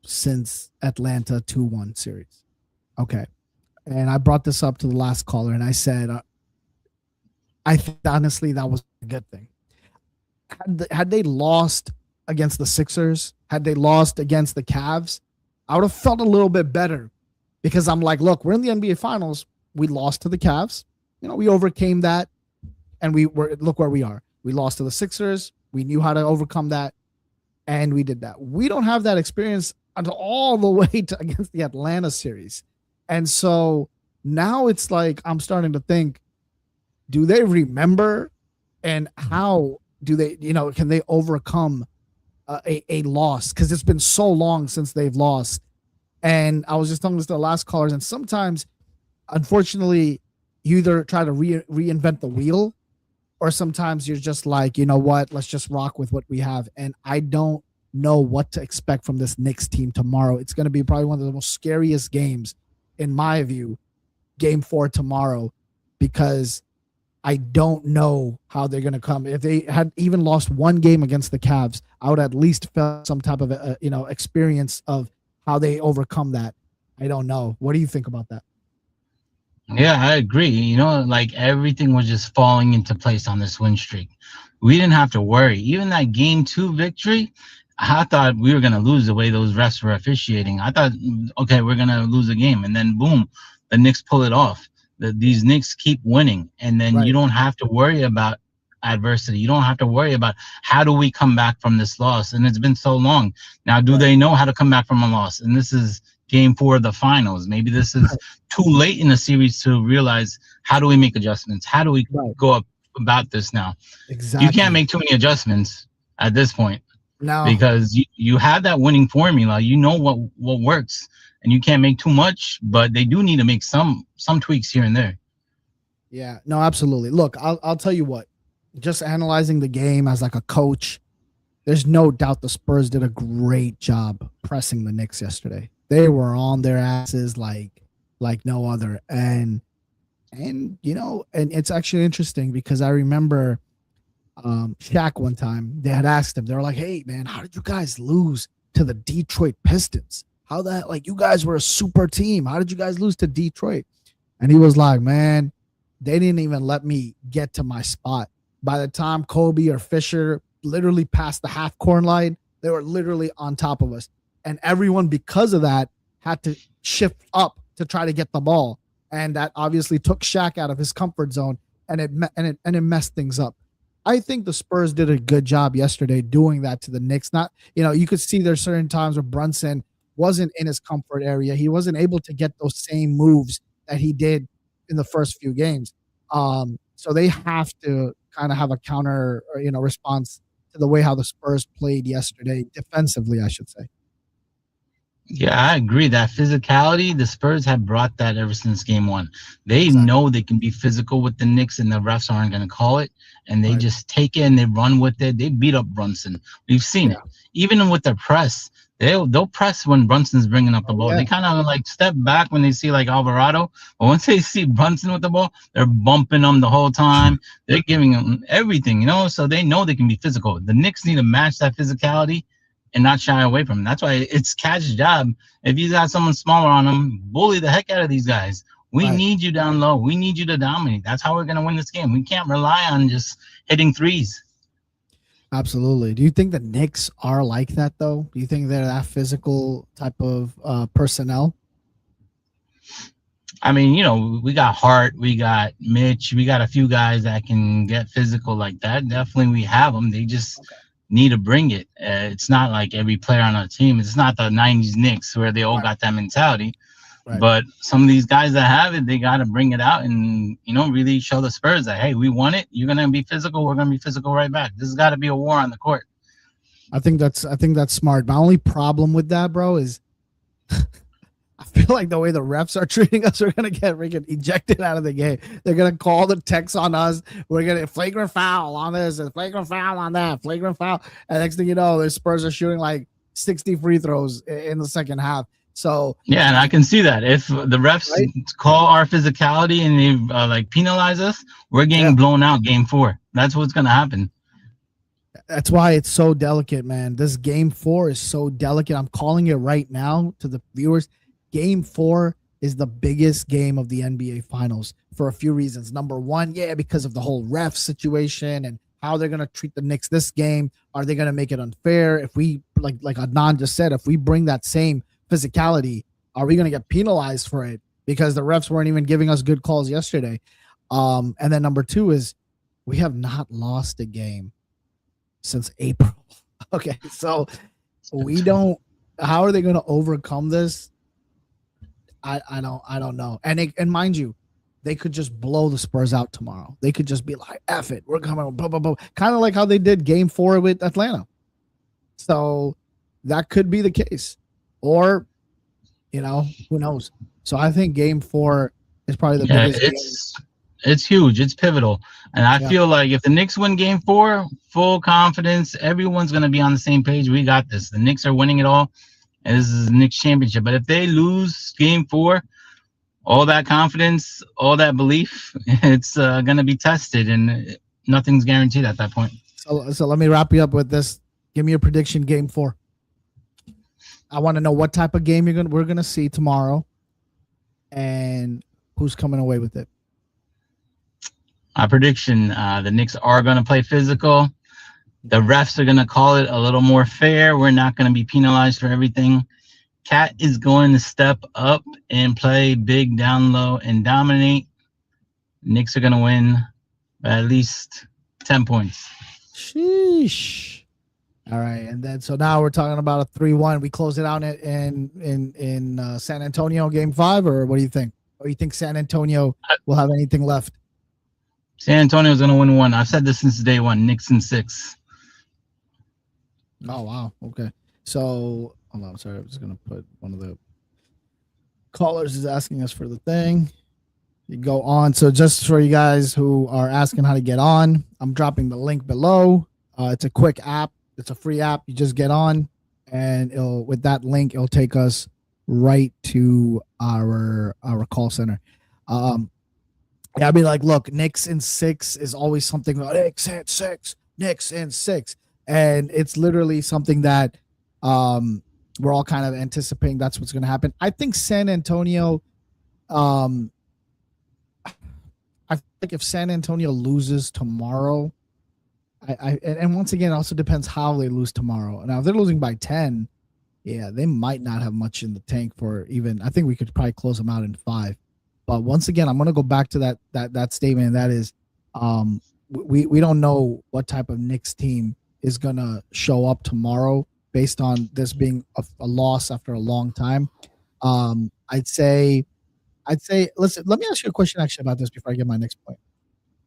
since Atlanta 2-1 series. Okay. And I brought this up to the last caller, and I said, I think honestly that was a good thing. Had they lost against the Sixers, had they lost against the Cavs, I would have felt a little bit better, because I'm like, look, we're in the NBA Finals. We lost to the Cavs. We overcame that, and look where we are. We lost to the Sixers. We knew how to overcome that, and we did that. We don't have that experience until all the way against the Atlanta series. And so now it's like I'm starting to think, do they remember, and how do they, can they overcome a loss? Because it's been so long since they've lost. And I was just telling this to the last callers, and sometimes, unfortunately, you either try to reinvent the wheel, or sometimes you're just like, you know what, let's just rock with what we have. And I don't know what to expect from this Knicks team tomorrow. It's going to be probably one of the most scariest games, in my view, Game 4 tomorrow, because I don't know how they're going to come. If they had even lost one game against the Cavs, I would at least felt some type of experience of how they overcome that. I don't know. What do you think about that? Yeah, I agree. Like everything was just falling into place on this win streak. We didn't have to worry. Even that Game 2 victory, I thought we were going to lose the way those refs were officiating. I thought, okay, we're going to lose a game. And then, boom, the Knicks pull it off. These Knicks keep winning. And then you don't have to worry about adversity. You don't have to worry about how do we come back from this loss. And it's been so long. Now, do they know how to come back from a loss? And this is Game 4 of the finals. Maybe this is too late in the series to realize, how do we make adjustments? How do we go up about this now? Exactly. You can't make too many adjustments at this point. No. Because you have that winning formula. You know what works, and you can't make too much, but they do need to make some tweaks here and there. Yeah, no, absolutely. Look, I'll tell you what, just analyzing the game as like a coach, there's no doubt the Spurs did a great job pressing the Knicks yesterday. They were on their asses like no other. And And and it's actually interesting because I remember Shaq one time, they had asked him, they were like, "Hey man, how did you guys lose to the Detroit Pistons? How that, like, you guys were a super team. How did you guys lose to Detroit?" And he was like, "Man, they didn't even let me get to my spot. By the time Kobe or Fisher literally passed the half court line, they were literally on top of us. And everyone, because of that, had to shift up to try to get the ball. And that obviously took Shaq out of his comfort zone, and it messed things up. I think the Spurs did a good job yesterday doing that to the Knicks. Not, you could see there's certain times where Brunson wasn't in his comfort area. He wasn't able to get those same moves that he did in the first few games. So they have to kind of have a counter, or, response to the way how the Spurs played yesterday defensively, I should say. Yeah, I agree. That physicality, the Spurs have brought that ever since game one. They Exactly. know they can be physical with the Knicks, and the refs aren't going to call it. And they Right. just take it and they run with it. They beat up Brunson. We've seen Yeah. it. Even with their press, they'll press when Brunson's bringing up the Oh, ball. yeah. They kind of like step back when they see like Alvarado, but once they see Brunson with the ball, they're bumping them the whole time. They're giving them everything, so they know they can be physical. The Knicks need to match that physicality and not shy away from him. That's why it's Cat's job. If you got someone smaller on him, bully the heck out of these guys. We Right. need you down low. We need you to dominate. That's how we're going to win this game. We can't rely on just hitting threes. Absolutely. Do you think the Knicks are like that, though? Do you think they're that physical type of personnel? I mean, we got Hart, we got Mitch, we got a few guys that can get physical like that. Definitely we have them. They just need to bring it. It's not like every player on our team. It's not the 90s Knicks where they all Right. got that mentality. Right. But some of these guys that have it, they got to bring it out and, really show the Spurs that, hey, we want it. You're going to be physical. We're going to be physical right back. This has got to be a war on the court. I think that's smart. My only problem with that, bro, is I feel like the way the refs are treating us, we're gonna get freaking ejected out of the game. They're gonna call the techs on us. We're gonna flagrant foul on this and flagrant foul on that, flagrant foul. And next thing you know, the Spurs are shooting like 60 free throws in the second half. So yeah, and I can see that if the refs call our physicality and they penalize us, we're getting blown out game 4. That's what's gonna happen. That's why it's so delicate, man. This game 4 is so delicate. I'm calling it right now to the viewers. Game 4 is the biggest game of the NBA Finals for a few reasons. Number one, because of the whole ref situation and how they're going to treat the Knicks this game. Are they going to make it unfair? If we, like Adnan just said, if we bring that same physicality, are we going to get penalized for it? Because the refs weren't even giving us good calls yesterday. And then number 2 is we have not lost a game since April. Okay, so we don't. How are they going to overcome this? I don't know. And mind you, they could just blow the Spurs out tomorrow. They could just be like, "F it, we're coming." Blah, blah, blah. Kind of like how they did Game 4 with Atlanta. So that could be the case, or who knows? So I think Game 4 is probably the biggest game. It's huge. It's pivotal. And I feel like if the Knicks win game 4, full confidence, everyone's going to be on the same page. We got this. The Knicks are winning it all, and this is the Knicks championship. But if they lose game 4, all that confidence, all that belief, it's going to be tested, and nothing's guaranteed at that point. So let me wrap you up with this. Give me your prediction, game 4. I want to know what type of game we're gonna see tomorrow, and who's coming away with it. My prediction, the Knicks are going to play physical. The refs are going to call it a little more fair. We're not going to be penalized for everything. Cat is going to step up and play big down low and dominate. Knicks are going to win by at least 10 points. Sheesh. All right, and then so now we're talking about a 3-1. We close it out in San Antonio game 5, or what do you think? Or you think San Antonio will have anything left? San Antonio is going to win 1. I've said this since day 1. Knicks in 6. Oh, wow. Okay. So, hold on. Sorry. I'm just going to put one of the callers is asking us for the thing. You go on. So just for you guys who are asking how to get on, I'm dropping the link below. It's a quick app. It's a free app. You just get on, and with that link, it'll take us right to our call center. Yeah, I mean, like, look, Knicks in 6 is always something about Knicks in 6, Knicks in 6, and it's literally something that um we're all kind of anticipating that's what's going to happen. I think San Antonio, um I feel like if San Antonio loses tomorrow, and once again, it also depends how they lose tomorrow. Now, if they're losing by 10, yeah, they might not have much in the tank for even. I think we could probably close them out in 5. But once again, I'm going to go back to that statement. And that is, we don't know what type of Knicks team is going to show up tomorrow based on this being a loss after a long time. I'd say, listen. Let me ask you a question actually about this before I get my next point.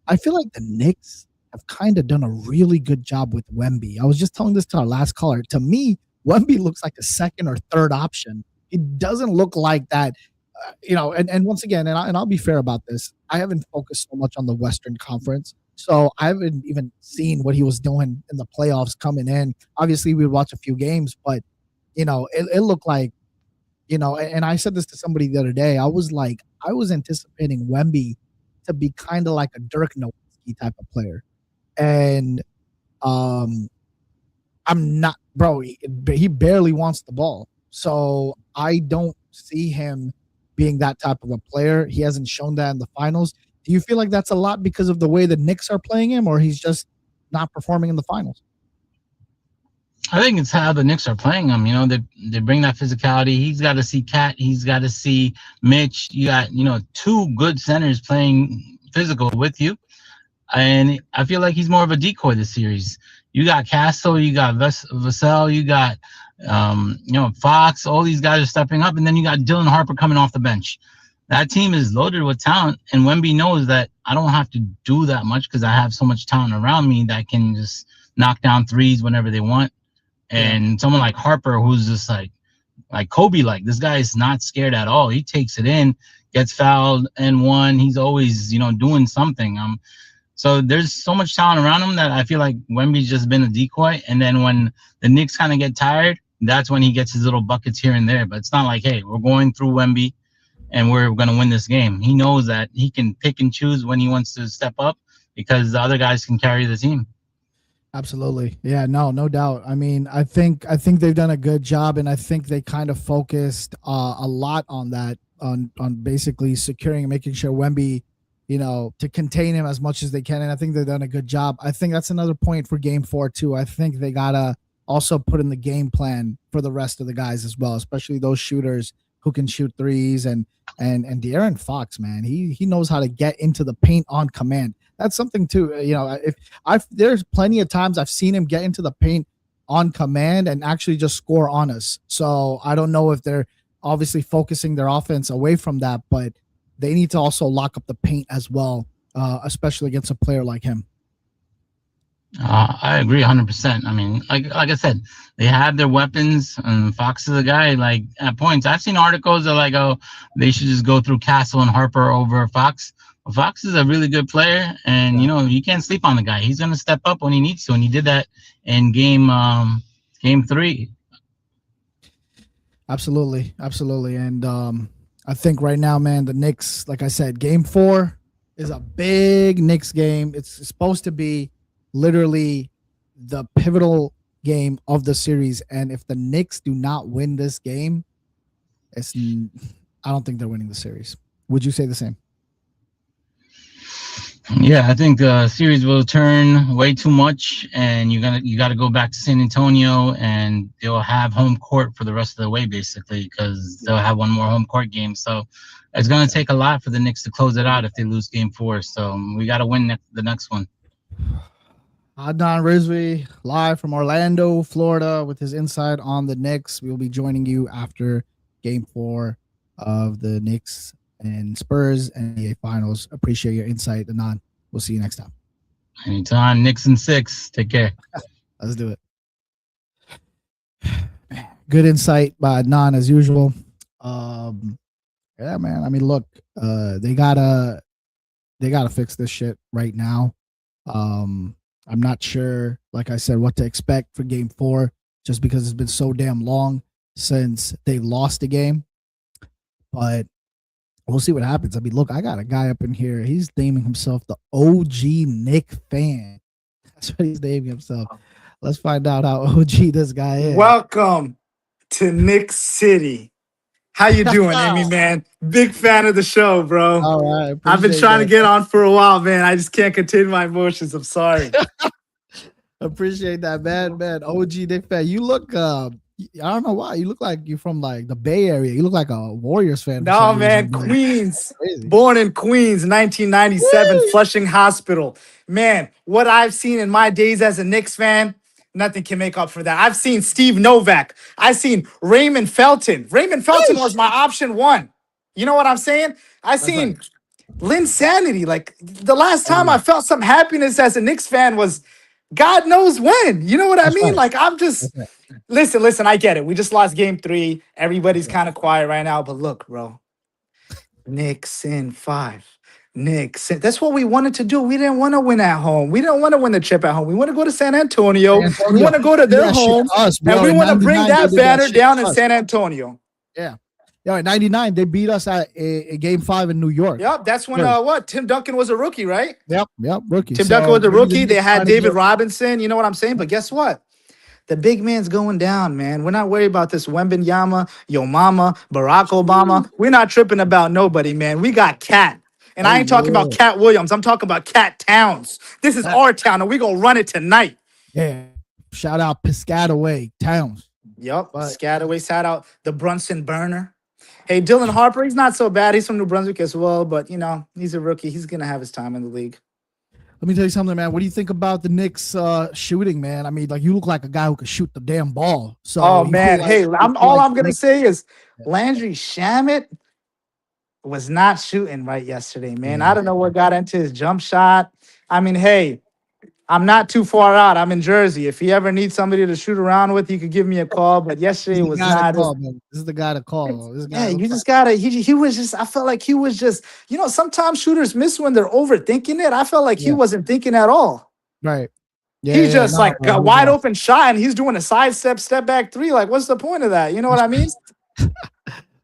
I feel like the Knicks have kind of done a really good job with Wemby. I was just telling this to our last caller. To me, Wemby looks like a second or third option. It doesn't look like that, and once again, and I'll be fair about this. I haven't focused so much on the Western Conference. So I haven't even seen what he was doing in the playoffs coming in. Obviously, we would watch a few games, but it looked like, and I said this to somebody the other day. I was like, I was anticipating Wemby to be kind of like a Dirk Nowitzki type of player. And um, I'm not, bro. He barely wants the ball, so I don't see him being that type of a player. He hasn't shown that in the finals. Do you feel like that's a lot because of the way the Knicks are playing him, or he's just not performing in the finals? I think it's how the Knicks are playing him. They bring that physicality. He's got to see Cat. He's got to see Mitch. You got two good centers playing physical with you, and I feel like he's more of a decoy this series. You got Castle, you got Vassell, you got Fox. All these guys are stepping up, and then you got Dylan Harper coming off the bench. That team is loaded with talent, and Wemby knows that I don't have to do that much because I have so much talent around me that can just knock down threes whenever they want. And someone like Harper, who's just like Kobe, like this guy is not scared at all. He takes it in, gets fouled and one. He's always doing something. So there's so much talent around him that I feel like Wemby's just been a decoy. And then when the Knicks kind of get tired, that's when he gets his little buckets here and there. But it's not like, hey, we're going through Wemby and we're going to win this game. He knows that he can pick and choose when he wants to step up because the other guys can carry the team. Absolutely. Yeah, no doubt. I mean, I think they've done a good job, and I think they kind of focused a lot on that, on basically securing and making sure Wemby, to contain him as much as they can. And I think they've done a good job. I think that's another point for game 4 too. I think they gotta also put in the game plan for the rest of the guys as well, especially those shooters who can shoot threes and De'Aaron Fox, man, he knows how to get into the paint on command. That's something too. If there's plenty of times I've seen him get into the paint on command and actually just score on us. So I don't know if they're obviously focusing their offense away from that, but they need to also lock up the paint as well, especially against a player like him. I agree 100%. I mean, like I said, they have their weapons, and Fox is a guy. Like at points, I've seen articles that like, oh, they should just go through Castle and Harper over Fox. Well, Fox is a really good player, and you can't sleep on the guy. He's gonna step up when he needs to, and he did that in game 3. Absolutely, and I think right now, man, the Knicks, like I said, game 4 is a big Knicks game. It's supposed to be literally the pivotal game of the series, and if the Knicks do not win this game, I don't think they're winning the series. Would you say the same? Yeah, I think the series will turn way too much, and you got to go back to San Antonio, and they'll have home court for the rest of the way, basically, because they'll have one more home court game. So it's going to take a lot for the Knicks to close it out if they lose game 4. So we got to win the next one. Adnan Rizvi, live from Orlando, Florida, with his insight on the Knicks. We'll be joining you after game 4 of the Knicks and Spurs NBA Finals. Appreciate your insight, Adnan. We'll see you next time. Anytime. Knicks in 6. Take care. Let's do it. Good insight by Adnan as usual. Yeah, man. I mean, look, they gotta fix this shit right now. I'm not sure, like I said, what to expect for game 4, just because it's been so damn long since they lost a game. But We'll see what happens. I mean, look, I got a guy up in here. He's naming himself the OG Nick fan. That's what he's naming himself. Let's find out how OG this guy is. Welcome to Knicks City. How you doing, Emmy, man? Big fan of the show, bro. All right, I've been appreciate trying to that. get on for a while, man. I just can't contain my emotions. I'm sorry. Appreciate that, man. OG Nick fan. You look I don't know why. You look like you're from like the Bay Area. You look like a Warriors fan. for No, some man, reason, Queens. Crazy. Born in Queens, 1997, Woo! Flushing Hospital. Man, what I've seen in my days as a Knicks fan, nothing can make up for that. I've seen Steve Novak. I've seen Raymond Felton. Raymond Felton was my option one. You know what I'm saying? I seen right. Lynn Sanity. Like the last time yeah. I felt some happiness as a Knicks fan was God knows when. You know what I That's mean? right. Like I'm just That's listen, I get it. We just lost game 3. Everybody's kind of quiet right now, but look, bro. Knicks in 5. Knicks. That's what we wanted to do. We didn't want to win at home. We didn't want to win the trip at home. We want to go to San Antonio. San We want to go to their Yeah, shit home. to us, And bro. we In want to bring 99, they that did banner shit down to in us. San Antonio. Yeah. Yeah, in 99, they beat us at a game 5 in New York. Yep. That's when Sure. Tim Duncan was a rookie, right? Yep, rookie. Tim Duncan was a maybe the rookie. They Knicks had try to David get- Robinson. You know what I'm saying? But guess what? The big man's going down, man. We're not worried about this Wembenyama, Yo Mama, Barack Obama. We're not tripping about nobody, man. We got Cat. And I ain't talking about Cat Williams. I'm talking about Cat Towns. This is our town, and we're going to run it tonight. Yeah. Shout out Piscataway Towns. Yep. But- Scataway, shout out the Brunson Burner. Hey, Dylan Harper, he's not so bad. He's from New Brunswick as well, but, you know, he's a rookie. He's going to have his time in the league. Let me tell you something, man. What do you think about the Knicks shooting, man? I mean, like you look like a guy who could shoot the damn ball. So Oh you man, feel hey, you I'm feel all like I'm gonna Knicks- say is Landry Shamet was not shooting right yesterday, man. I don't know what got into his jump shot. I mean, hey, I'm not too far out. I'm in Jersey. If he ever needs somebody to shoot around with, he could give me a call. But yesterday This is was the guy not. to call, man. This is the guy to call. This guy Yeah, you looks just gotta. He was just. I felt like he was just. You know, sometimes shooters miss when they're overthinking it. I felt like he Yeah. wasn't thinking at all. right. Yeah, He's just nah, like bro, a he was wide on. open shot, and he's doing a side step back 3. Like, what's the point of that? You know what I mean?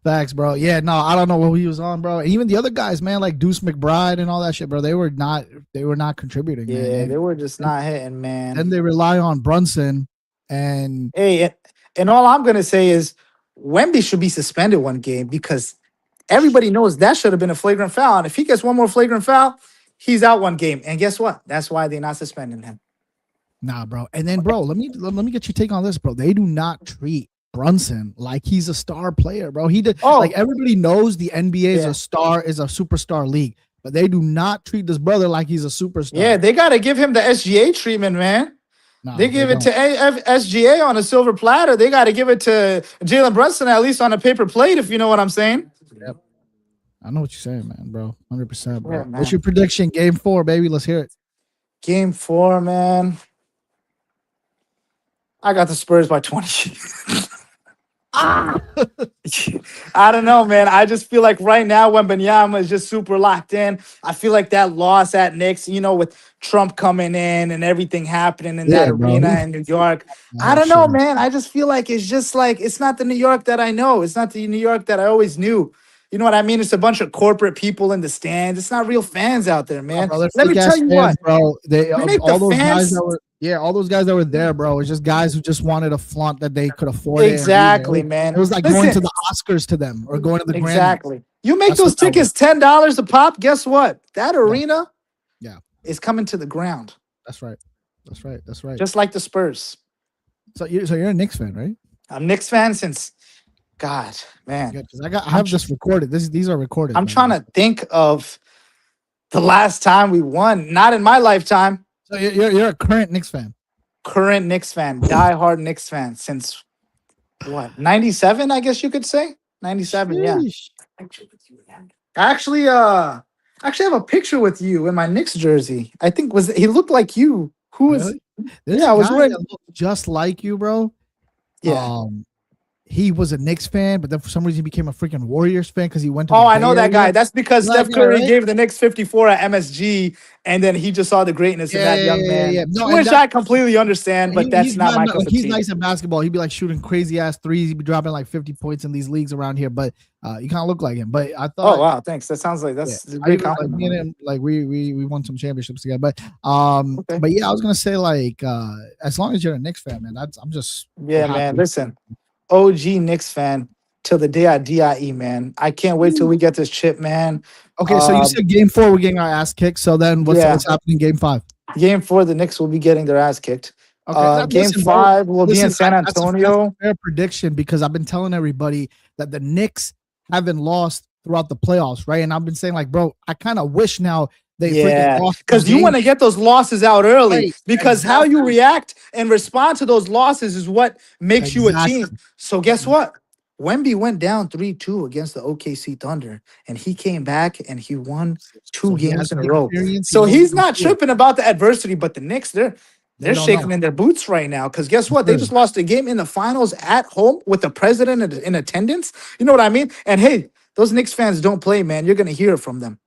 Facts, bro. Yeah, no, I don't know what he was on, bro. And even the other guys, man, like Deuce McBride and all that shit, bro. They were not contributing. Yeah, man. they were just not hitting, man. And they rely on Brunson and Hey, and all I'm gonna say is Wemby should be suspended one game because everybody knows that should have been a flagrant foul. And if he gets one more flagrant foul, he's out one game. And guess what? That's why they're not suspending him. nah, bro. And then, bro, let me get your take on this, bro. They do not treat Brunson like he's a star player, bro. He did like everybody knows the NBA is a superstar league, but they do not treat this brother like he's a superstar. Yeah, they gotta give him the SGA treatment, man. Nah, They give it don't. to SGA on a silver platter. They got to give it to Jalen Brunson at least on a paper plate, if you know what I'm saying. Yep. I know what you're saying, man, bro. 100%, bro. Yeah, man. What's your prediction? Game 4, baby. Let's hear it. Game 4, man. I got the Spurs by 20. I don't know, man. I just feel like right now Wembanyama is just super locked in. I feel like that loss at Knicks, you know, with Trump coming in and everything happening in that bro. arena in New York. I don't know, man. I just feel like it's just like it's not the New York that I know. It's not the New York that I always knew. You know what I mean? It's a bunch of corporate people in the stands. It's not real fans out there, man. Bro, Let me tell you what, bro. They We make all the those guys fans- that were all those guys that were there, bro. It's just guys who just wanted a flaunt that they could afford. exactly, It man. was like Listen, going to the Oscars to them or going to the Grammys. exactly. You make That's those what that tickets $10 a pop. Guess what? That arena, Yeah. is coming to the ground, That's right. That's right. That's right. just like the Spurs. So you're a Knicks fan, right? I'm Knicks fan since, God, man. Yeah, because I have this recorded. These are recorded. I'm man. trying to think of the last time we won. Not in my lifetime. So you're a current Knicks fan. Current Knicks fan, diehard Knicks fan since what? 97, I guess you could say. 97, yeah. Sheesh. I actually have a picture with you in my Knicks jersey. I think he looked like you. Who is? Really? This Yeah, I was guy wearing- that looked just like you, bro. Yeah. he was a Knicks fan, but then for some reason he became a freaking Warriors fan because he went to. Oh, the I Bay know that guy. Area. That's because You know that Steph guy, Curry right? gave the Knicks 54 at MSG, and then he just saw the greatness in that young man. No, and Which that, I completely understand, but that's he's not my not cup like of he's tea. nice at basketball. He'd be like shooting crazy ass threes. He'd be dropping like 50 points in these leagues around here. But you kind of look like him. But I thought, Oh wow, thanks. That sounds like yeah, that's a I great even like me and compliment. him, like we won some championships together. Okay. But yeah, I was gonna say like as long as you're a Knicks fan, man, I'm just Yeah, happy. man. Listen, OG Knicks fan till the day I die, man. I can't wait till we get this chip, man. Okay, so you said game 4 we're getting our ass kicked. So then what's happening in game 5? Game 4, the Knicks will be getting their ass kicked. Okay, Game listen, bro, 5 will be in San that's a Antonio. fair prediction because I've been telling everybody that the Knicks haven't lost throughout the playoffs, right? And I've been saying like, bro, I kind of wish now they freaking lost because you want to get those losses out early. Right, Because how you react and respond to those losses is what makes you a team. Exactly. So guess what? Wemby went down 3-2 against the OKC Thunder, and he came back and he won two he has games in a the row. experience, he So knows he's what not to do. tripping about the adversity, but the Knicks, they're don't shaking know. in their boots right now. Because guess what? They Sure. just lost a game in the finals at home with the president in attendance. You know what I mean? And hey, those Knicks fans don't play, man. You're gonna hear it from them.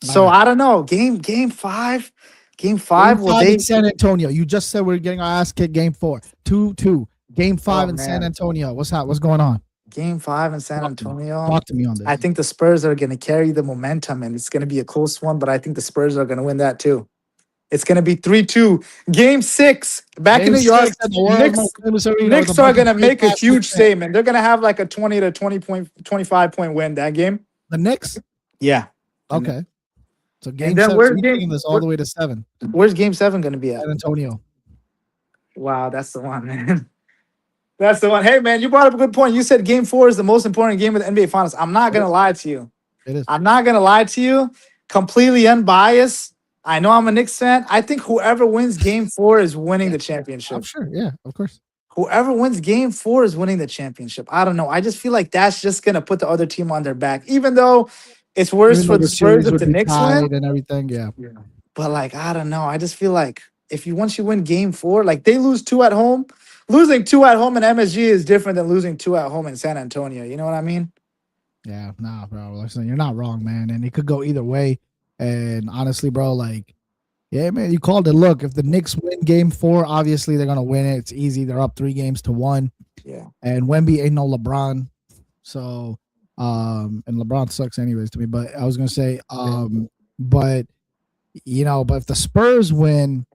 So Alright. I don't know. Game 5. Game Game 5. Will 5 they? in San Antonio. You just said we're getting our ass kicked. Game 4, 2-2. Game 5 Oh, in San man. Antonio. What's going on? Game 5 in San Antonio. Talk to me on this. I think the Spurs are going to carry the momentum, and it's going to be a close one. But I think the Spurs are going to win that too. It's going to be 3-2. Game 6 back in New York. Knicks are going to make a huge statement. They're going to have like a 20 to 25 point win that game. The Knicks. Yeah. Okay. So game And then 7. where's So you're game- taking this all the way to 7. Where's Game 7 going to be at? San Antonio. Wow, that's the one, man. That's the one. Hey, man, you brought up a good point. You said Game 4 is the most important game of the NBA Finals. I'm not going to lie to you. It is. I'm not going to lie to you. Completely unbiased. I know I'm a Knicks fan. I think whoever wins Game 4 is winning the championship. I'm sure. Yeah, of course. Whoever wins Game 4 is winning the championship. I don't know. I just feel like that's just going to put the other team on their back, even though it's worse Even for though the series Spurs if would the be Knicks tied win. and everything. Yeah. But like, I don't know. I just feel like once you win Game 4, like they lose 2 at home. Losing 2 at home in MSG is different than losing 2 at home in San Antonio. You know what I mean? Yeah, nah, bro. Listen, you're not wrong, man. And it could go either way. And honestly, bro, like, yeah, man, you called it. Look, if the Knicks win Game 4, obviously they're gonna win it. It's easy. They're up 3-1. Yeah. And Wemby ain't no LeBron. So, and LeBron sucks anyways to me. But I was gonna say, but if the Spurs win,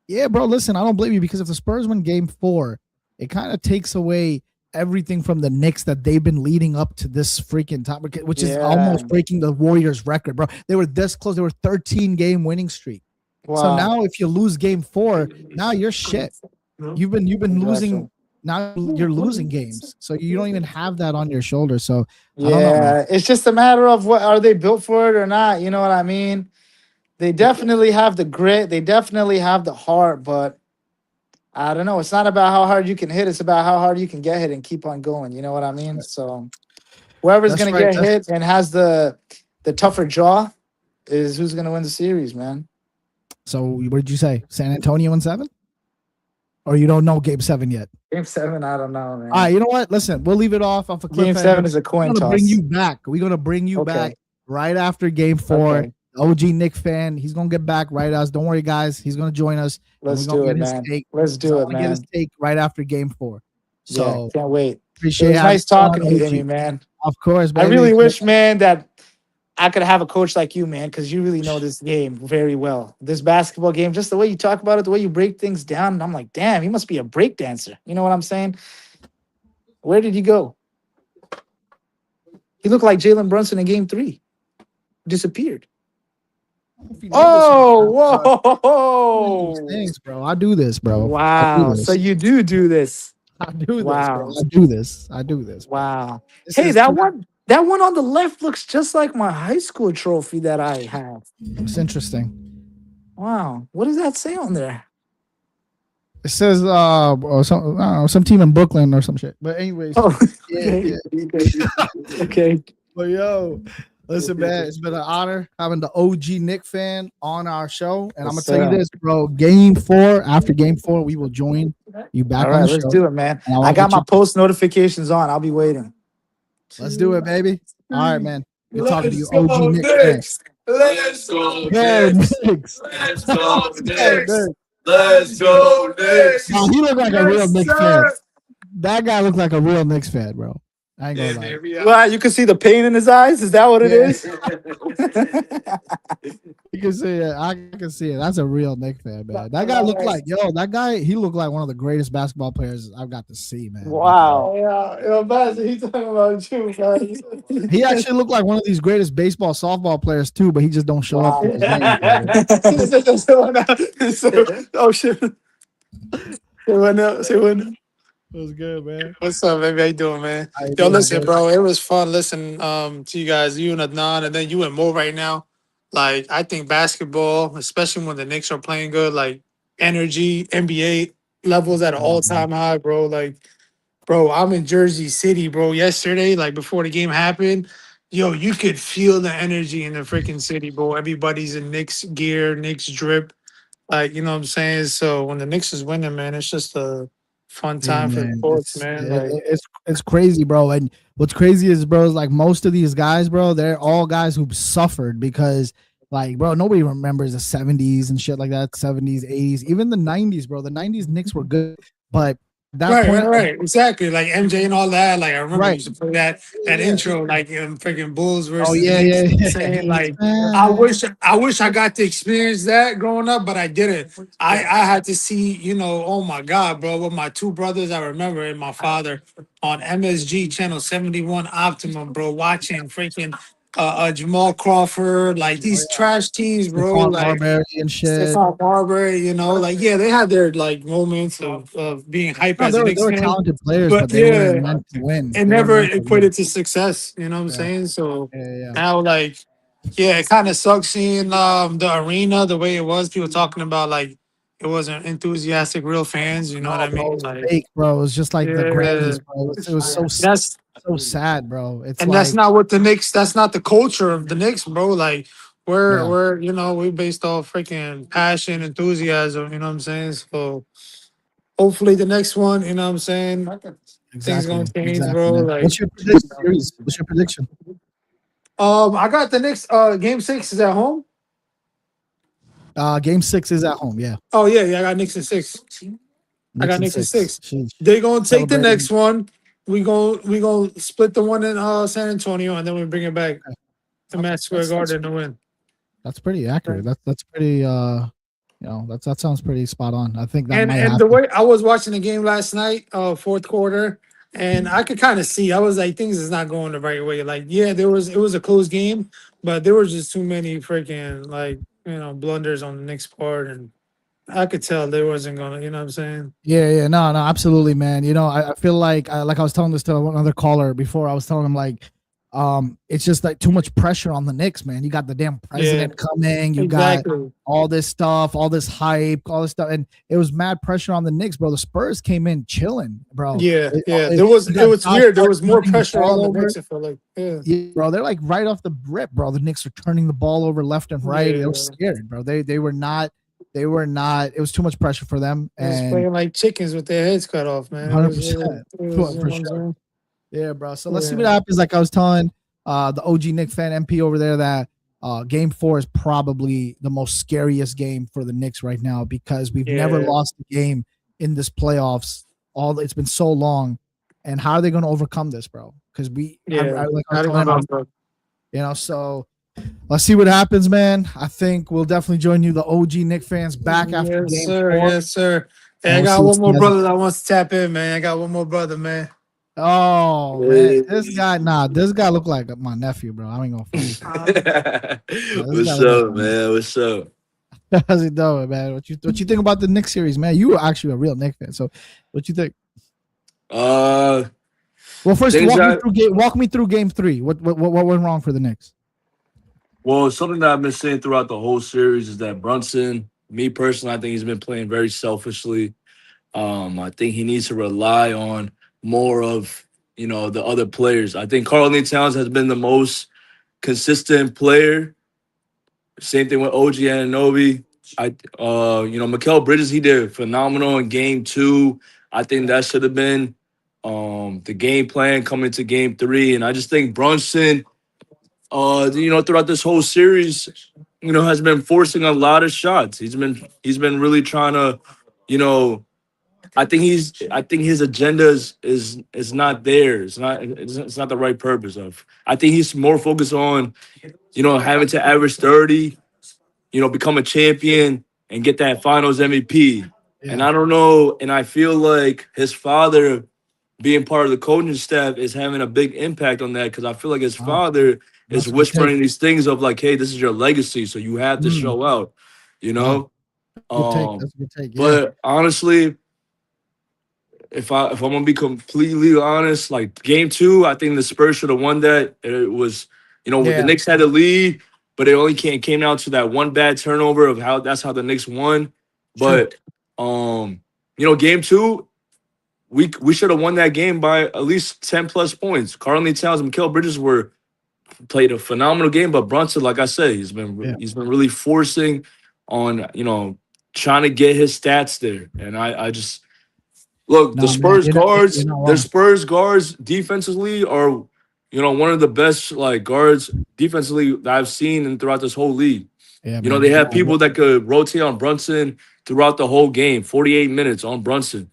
yeah, bro, listen, I don't blame you because if the Spurs win Game 4, it kind of takes away everything from the Knicks that they've been leading up to this freaking time, which is almost breaking the Warriors record, bro. They were this close. They were 13-game winning streak. Wow. So now if you lose Game 4, now you're shit. You've been losing. Now you're losing games. So you don't even have that on your shoulder. So I don't know, man. It's just a matter of what are they built for it or not. You know what I mean? They definitely have the grit. They definitely have the heart, but I don't know. It's not about how hard you can hit. It's about how hard you can get hit and keep on going. You know what I mean? So whoever's going to get hit and has the tougher jaw is who's going to win the series, man. So what did you say? San Antonio in 7? Or you don't know Game 7 yet? Game 7, I don't know, man. All right, you know what? Listen, we'll leave it off a Game 7 is a coin toss. We're toss. bring you back. We're going to bring you back right after Game 4. Okay. OG Knick fan, he's going to get back right us. Don't worry, guys. He's going to join us. Let's do it, man. Let's do it, man. Get his take right after Game 4. So can't wait. Appreciate it. Was nice talking to you, OG. Amy, man. Of course, baby. I really wish, man, that I could have a coach like you, man, because you really know this game very well. This basketball game, just the way you talk about it, the way you break things down. And I'm like, damn, he must be a break dancer. You know what I'm saying? Where did he go? He looked like Jalen Brunson in Game 3. Disappeared. Oh, whoa. Thanks, bro. I do this, bro. Wow. So you do this. I do this, wow. bro. I do this. Wow. Hey, that one on the left looks just like my high school trophy that I have. It's interesting. Wow. What does that say on there? It says some team in Brooklyn or some shit. But anyways. Oh, yeah. Okay. But yo, listen, man, it's been an honor having the OG Knick fan on our show. And I'm gonna tell you this, bro. After Game 4, we will join You back All on right, the let's show, do it, man. and I I want to got get my you. post notifications on. I'll be waiting. Let's do it, baby. All right, man. Good talking to you, Let's OG go, Knicks fan. Knicks! Let's go, Go Knicks! Knicks. Let's go, Go Knicks! Knicks. Let's go, Wow, Knicks! he looked like a real Yes, Knicks fan. sir! That guy looked like a real Knicks fan, bro. I ain't gonna Yeah, lie. man, we out. Well, you can see the pain in his eyes. Is that what it Yeah, is? you can see it. I can see it. That's a real Knicks fan, man. That guy looked like that guy. He looked like one of the greatest basketball players I've got to see, man. Wow. Yeah, yo, Bass, he talking about you, man. He actually looked like one of these greatest baseball, softball players too, but he just don't show up to the games. Oh shit! Say what now? Say what now? It was good, man. What's up, baby? How you doing, man? How you Yo, doing, listen, bro? bro. It was fun listening to you guys, you and Adnan, and then you and Mo right now. Like, I think basketball, especially when the Knicks are playing good, like energy, NBA levels at an all-time high, bro. Like, bro, I'm in Jersey City, bro. Yesterday, like before the game happened, yo, you could feel the energy in the freaking city, bro. Everybody's in Knicks gear, Knicks drip. Like, you know what I'm saying? So when the Knicks is winning, man, it's just a fun Yeah, time for the man. sports, man. Like, It's crazy, bro. And what's crazy is, bro, is like most of these guys, bro, they're all guys who suffered because, like, bro, nobody remembers the 70s and shit like that, 70s, 80s, even the 90s, bro. The 90s Knicks were good, but at that right, point, right, right. Exactly. Like MJ and all that. Like I remember we right? used to play that Yeah. intro, like in freaking Bulls Oh versus yeah, Knicks. yeah, You know what I'm yeah. saying? He's Like man. I wish I got to experience that growing up, but I didn't. I had to see, you know, oh my God, bro, with my two brothers, I remember, and my father on MSG channel 71 Optimum, bro, watching freaking Jamal Crawford, like Oh these yeah, trash teams, bro. Stephon Like Marbury and shit. Stephon Marbury, you know, like yeah, they had their like moments of being hype No, as a they Knicks were fan, talented players, but but they weren't yeah, meant to win. it They weren't never meant to win. equated to success. You know what I'm Yeah, saying? So yeah, yeah. now, like, yeah, it kind of sucks seeing the arena the way it was. People talking about like it wasn't enthusiastic, real fans. You know No, what I bro, mean? it was Like, fake, bro. It was just like the yeah, Grammys, bro. It was so that's so sad, bro. It's and that's like, not what the Knicks. That's not the culture of the Knicks, bro. Like, yeah, we're you know we based off freaking passion, enthusiasm. You know what I'm saying? So hopefully the next one, you know what I'm saying? Things gonna exactly, change, exactly, bro. man. Like, What's your prediction series? What's your prediction? I got the Knicks. Game 6 is at home. Game 6 is at home. Yeah, Oh yeah, yeah. I got Knicks in 6. I Knicks got in Knicks in 6. 6. Sheesh. They gonna take the Celebrating. next one. We gonna split the one in San Antonio, and then we bring it back to Okay. Madison Square Garden to win. That's pretty accurate. That's pretty. That sounds pretty spot on. I think that And might and the happen. way I was watching the game last night, fourth quarter, and I could kind of see. I was like, things is not going the right way. Like, yeah, it was a close game, but there was just too many freaking like blunders on the Knicks part, and I could tell they wasn't gonna. You know what I'm saying? Yeah, yeah, no, absolutely, man. I feel like I was telling this to another caller before. I was telling him like, it's just like too much pressure on the Knicks, man. You got the damn Yeah, president coming, you got exactly. all this stuff, all this hype, all this stuff, and it was mad pressure on the Knicks, bro. The Spurs came in chilling, bro. Yeah, yeah. You It got was Josh weird. There Hart was more turning the pressure on ball the over. Knicks. I felt like, yeah, Yeah, bro, they're like right off the rip, bro. The Knicks are turning the ball over left and right. They yeah. were scared, bro. They were not. They were not. It was too much pressure for them, They was and playing like chickens with their heads cut off, man. 100%, It for was, you know what I'm sure. saying? Yeah, bro. So let's see what Yeah, happens. Like I was telling the OG Knicks fan MP over there that game 4 is probably the most scariest game for the Knicks right now because we've never yeah, lost a game in this playoffs. It's been so long, and how are they going to overcome this, bro? Because yeah. like I was I don't telling him, know. so let's see what happens, man. I think we'll definitely join you, the OG Knicks fans, back after Yes, game sir. 4, Yes, sir. Hey, and I we'll see got what one you more guys. brother that wants to tap in, man. I got one more brother, man. Oh man, Hey. this guy look like my nephew, bro. I ain't gonna front. This guy What's look like up, my nephew. man? What's up? How's it doing, man? What you think about the Knicks series, man? You were actually a real Knicks fan, so what you think? Uh, Well, first things that walk me through game 3. What went wrong for the Knicks? well, something that I've been saying throughout the whole series is that Brunson, me personally, I think he's been playing very selfishly. I think he needs to rely on more of the other players. I think Karl Towns has been the most consistent player. Same thing with OG Anunoby. Mikal Bridges, he did phenomenal in game 2. I think that should have been the game plan coming into game 3. And I just think Brunson, throughout this whole series, has been forcing a lot of shots. He's been really trying to, you know, I think his agenda is not there. It's not the right purpose of. I think he's more focused on, having to average 30, become a champion and get that finals MVP. And Yeah. I don't know, and I feel like his father being part of the coaching staff is having a big impact on that because I feel like his Wow. father is That's a good take. whispering these things of like, hey, this is your legacy, so you have to Mm, show out, you wow. know? Good take. Um, That's a good take. Yeah. but honestly, if I'm gonna be completely honest, like game 2, I think the Spurs should have won that. It was, the Yeah. Knicks had the lead, but it only came down to that one bad turnover of how that's how the Knicks won. True. But game 2, we should have won that game by at least 10 plus points. Carlton Towns and Mikal Bridges were played a phenomenal game, but Brunson, like I said, Yeah. he's been really forcing on trying to get his stats there, and I just look, the No, man, Spurs you're guards, not the wrong. Spurs guards defensively are, one of the best like guards defensively that I've seen and throughout this whole league. Yeah, man. They have people that could rotate on Brunson throughout the whole game, 48 minutes on Brunson.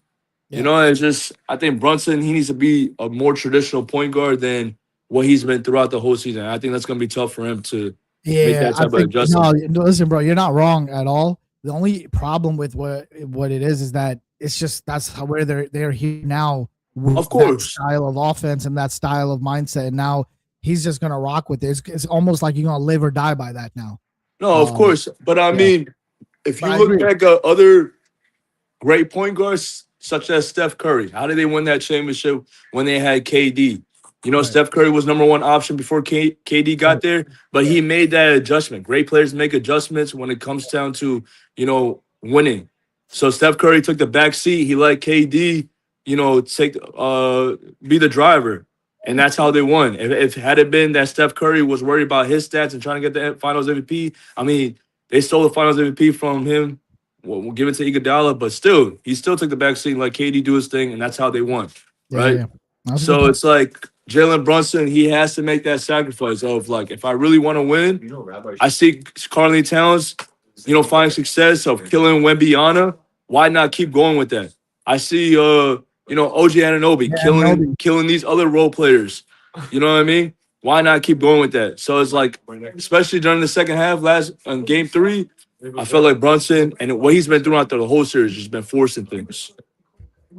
Yeah. It's just I think Brunson, he needs to be a more traditional point guard than what he's been throughout the whole season. I think that's gonna be tough for him to make Yeah, that I type of think no. adjustment. Listen, bro, you're not wrong at all. The only problem with what it is that it's just that's how where they're here now with Of that course. style of offense and that style of mindset, and now he's just gonna rock with it. It's almost like you're gonna live or die by that now. No, of Um, course. But I yeah, mean, if but you I look agree. back at other great point guards such as Steph Curry. How did they win that championship when they had KD? Right, Steph Curry was number one option before KD right. got there, but he made that adjustment. Great players make adjustments when it comes down to, winning. So Steph Curry took the back seat. He let KD, take be the driver. And that's how they won. If had it been that Steph Curry was worried about his stats and trying to get the Finals MVP, I mean, they stole the Finals MVP from him. We'll give it to Iguodala, but still, he still took the back seat and let KD do his thing, and that's how they won, Yeah, right? yeah. That's a good So point. it's like Jalen Brunson, he has to make that sacrifice of like, if I really want to win, I see Carly Towns, find success of killing Wembyana. Why not keep going with that? I see, OG Anunoby Yeah, and Nobi. killing these other role players. You know what I mean? Why not keep going with that? So it's like, especially during the second half, last game 3, I felt like Brunson and what he's been throughout the whole series just been forcing things.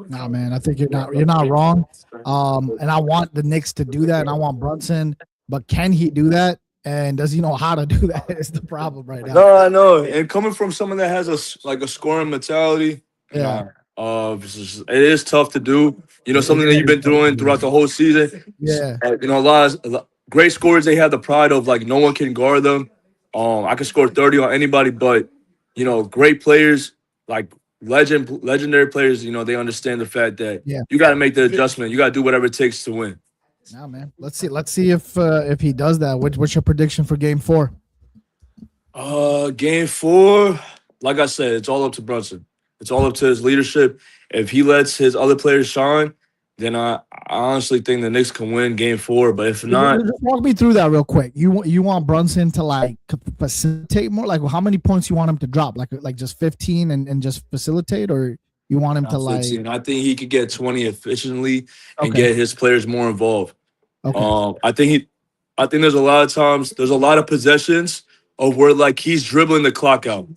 Nah, man, I think you're not wrong. And I want the Knicks to do that, and I want Brunson, but can he do that? And does he know how to do that? Is the problem right now. No, I know. And coming from someone that has a scoring mentality, Yeah, it is tough to do. Something that you've been doing throughout the whole season. yeah, A lot great scorers. They have the pride of like no one can guard them. I can score 30 on anybody, but great players like legendary players. They understand the fact that yeah. you got to make the adjustment. You got to do whatever it takes to win. Nah, man. Let's see. Let's see if he does that. What's your prediction for Game 4? Game 4, like I said, it's all up to Brunson. It's all up to his leadership. If he lets his other players shine, then I honestly think the Knicks can win Game 4. But if not, Just walk me through that real quick. You want Brunson to like facilitate more? Like, how many points you want him to drop? Like just 15 and just facilitate, or you want him to like? 15, I think he could get 20 efficiently and Okay, get his players more involved. okay, I think there's a lot of times, there's a lot of possessions of where like he's dribbling the clock out,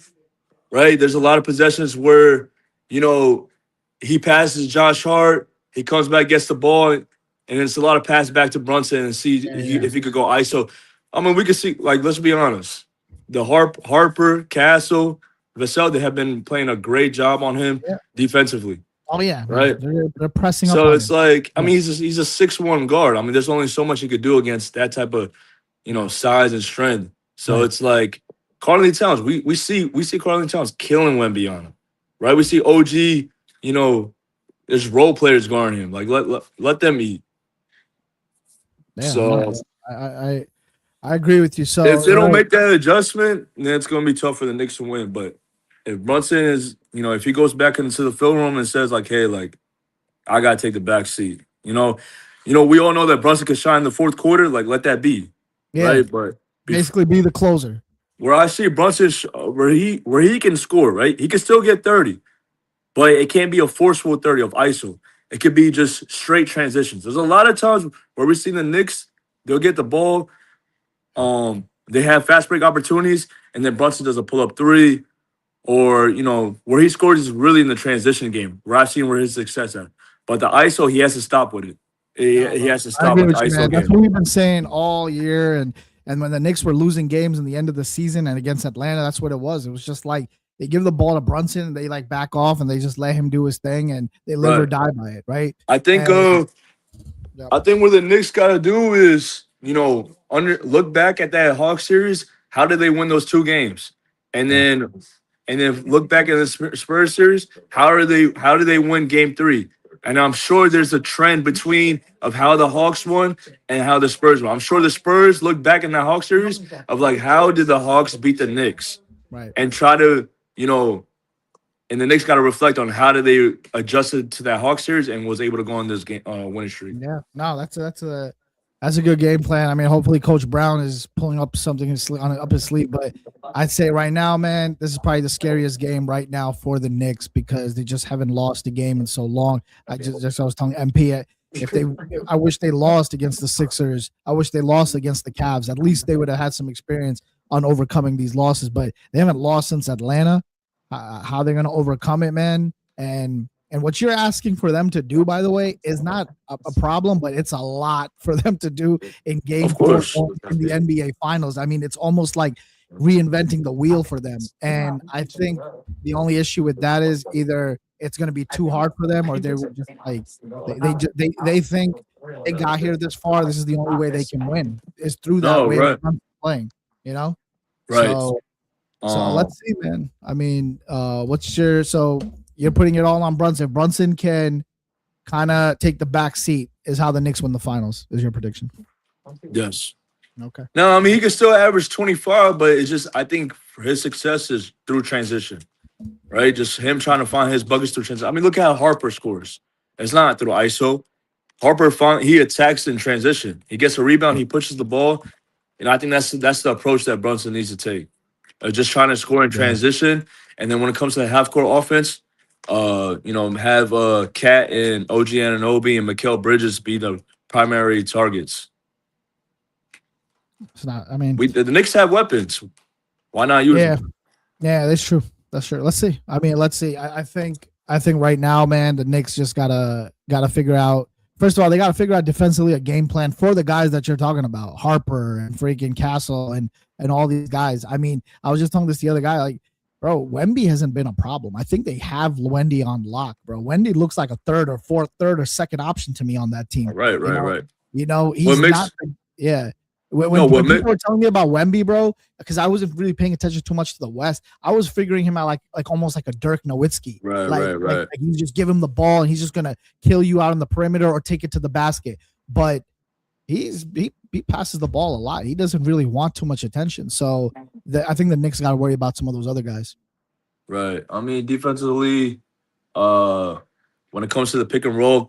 right? There's a lot of possessions where, he passes Josh Hart, he comes back, gets the ball, and it's a lot of pass back to Brunson and see yeah. if he could go ISO. I mean, we could see, like, let's be honest. The Harper, Castle, Vassell, they have been playing a great job on him Yeah. defensively, Oh yeah, right? They're pressing up. So On it's him. like, I mean, he's a 6'1" guard. I mean, there's only so much he could do against that type of, size and strength. So Right. it's like Carly Towns. We see Carly Towns killing Wembyana, right? We see OG. There's role players guarding him. Like let them eat. Yeah, So no, I agree with you. So if they don't right, make that adjustment, then it's gonna be tough for the Knicks to win. But if Brunson is, if he goes back into the film room and says like, hey, like I gotta take the back seat. We all know that Brunson can shine in the fourth quarter. Like, let that be, Yeah, right? But basically be the closer. where I see Brunson, where he can score, right? He can still get 30, but it can't be a forceful 30 of ISO. It could be just straight transitions. There's a lot of times where we've seen the Knicks, they'll get the ball, they have fast break opportunities, and then Brunson does a pull up three, or where he scores is really in the transition game, where I've seen where his success at. But the ISO, he has to stop with it. He has to I stop agree with the with you, ISO man. That's game. what we've been saying all year, and when the Knicks were losing games in the end of the season and against Atlanta, that's what it was. It was just like they give the ball to Brunson, and they like back off, and they just let him do his thing, and they live or Right. die by it, right? I think And yep. I think what the Knicks got to do is, look back at that Hawks series. How did they win those two games? And then look back at the Spurs series. How did they win game three? And I'm sure there's a trend between of how the Hawks won and how the Spurs won. I'm sure the Spurs look back in the Hawks series of like, how did the Hawks beat the Knicks? Right. And try to, and the Knicks got to reflect on how did they adjusted to that Hawks series and was able to go on this game winning streak. Yeah, no, that's a good game plan. I mean, hopefully Coach Brown is pulling up something up his sleeve. But I'd say right now, man, this is probably the scariest game right now for the Knicks because they just haven't lost a game in so long. I was telling MP, I wish they lost against the Sixers. I wish they lost against the Cavs. At least they would have had some experience on overcoming these losses. But they haven't lost since Atlanta. How they're going to overcome it, man, and what you're asking for them to do, by the way, is not a problem, but it's a lot for them to do in game 4 in the NBA Finals. I mean, it's almost like reinventing the wheel for them. And I think the only issue with that is either it's going to be too hard for them, or they're just like they think they got here this far. This is the only way they can win is through that way of playing. Right. So let's see, man. I mean, so you're putting it all on Brunson. Brunson can kind of take the back seat is how the Knicks win the finals, is your prediction. Yes. Okay. No, I mean, he can still average 25, but it's just, I think for his success is through transition, right? Just him trying to find his buckets through transition. I mean, look how Harper scores. It's not through ISO. Harper, he attacks in transition. He gets a rebound, he pushes the ball. And I think that's the approach that Brunson needs to take. Just trying to score in transition. And then when it comes to the half-court offense, have Cat and OG Anunoby and Mikal Bridges be the primary targets. It's not. I mean, the Knicks have weapons. Why not use them? Yeah, that's true. That's true. Let's see. I mean, let's see. I think right now, man, the Knicks just gotta figure out. First of all, they gotta figure out defensively a game plan for the guys that you're talking about, Harper and freaking Castle and all these guys. I mean, I was just telling this the other guy, like, bro, Wemby hasn't been a problem. I think they have Wendy on lock, bro. Wendy looks like a third or second option to me on that team. Right. He's not. Yeah. When people were telling me about Wemby, bro, because I wasn't really paying attention too much to the West, I was figuring him out like almost like a Dirk Nowitzki. Right. Like you just give him the ball and he's just gonna kill you out on the perimeter or take it to the basket. But he passes the ball a lot. He doesn't really want too much attention. So I think the Knicks got to worry about some of those other guys. Right. I mean, defensively, when it comes to the pick and roll,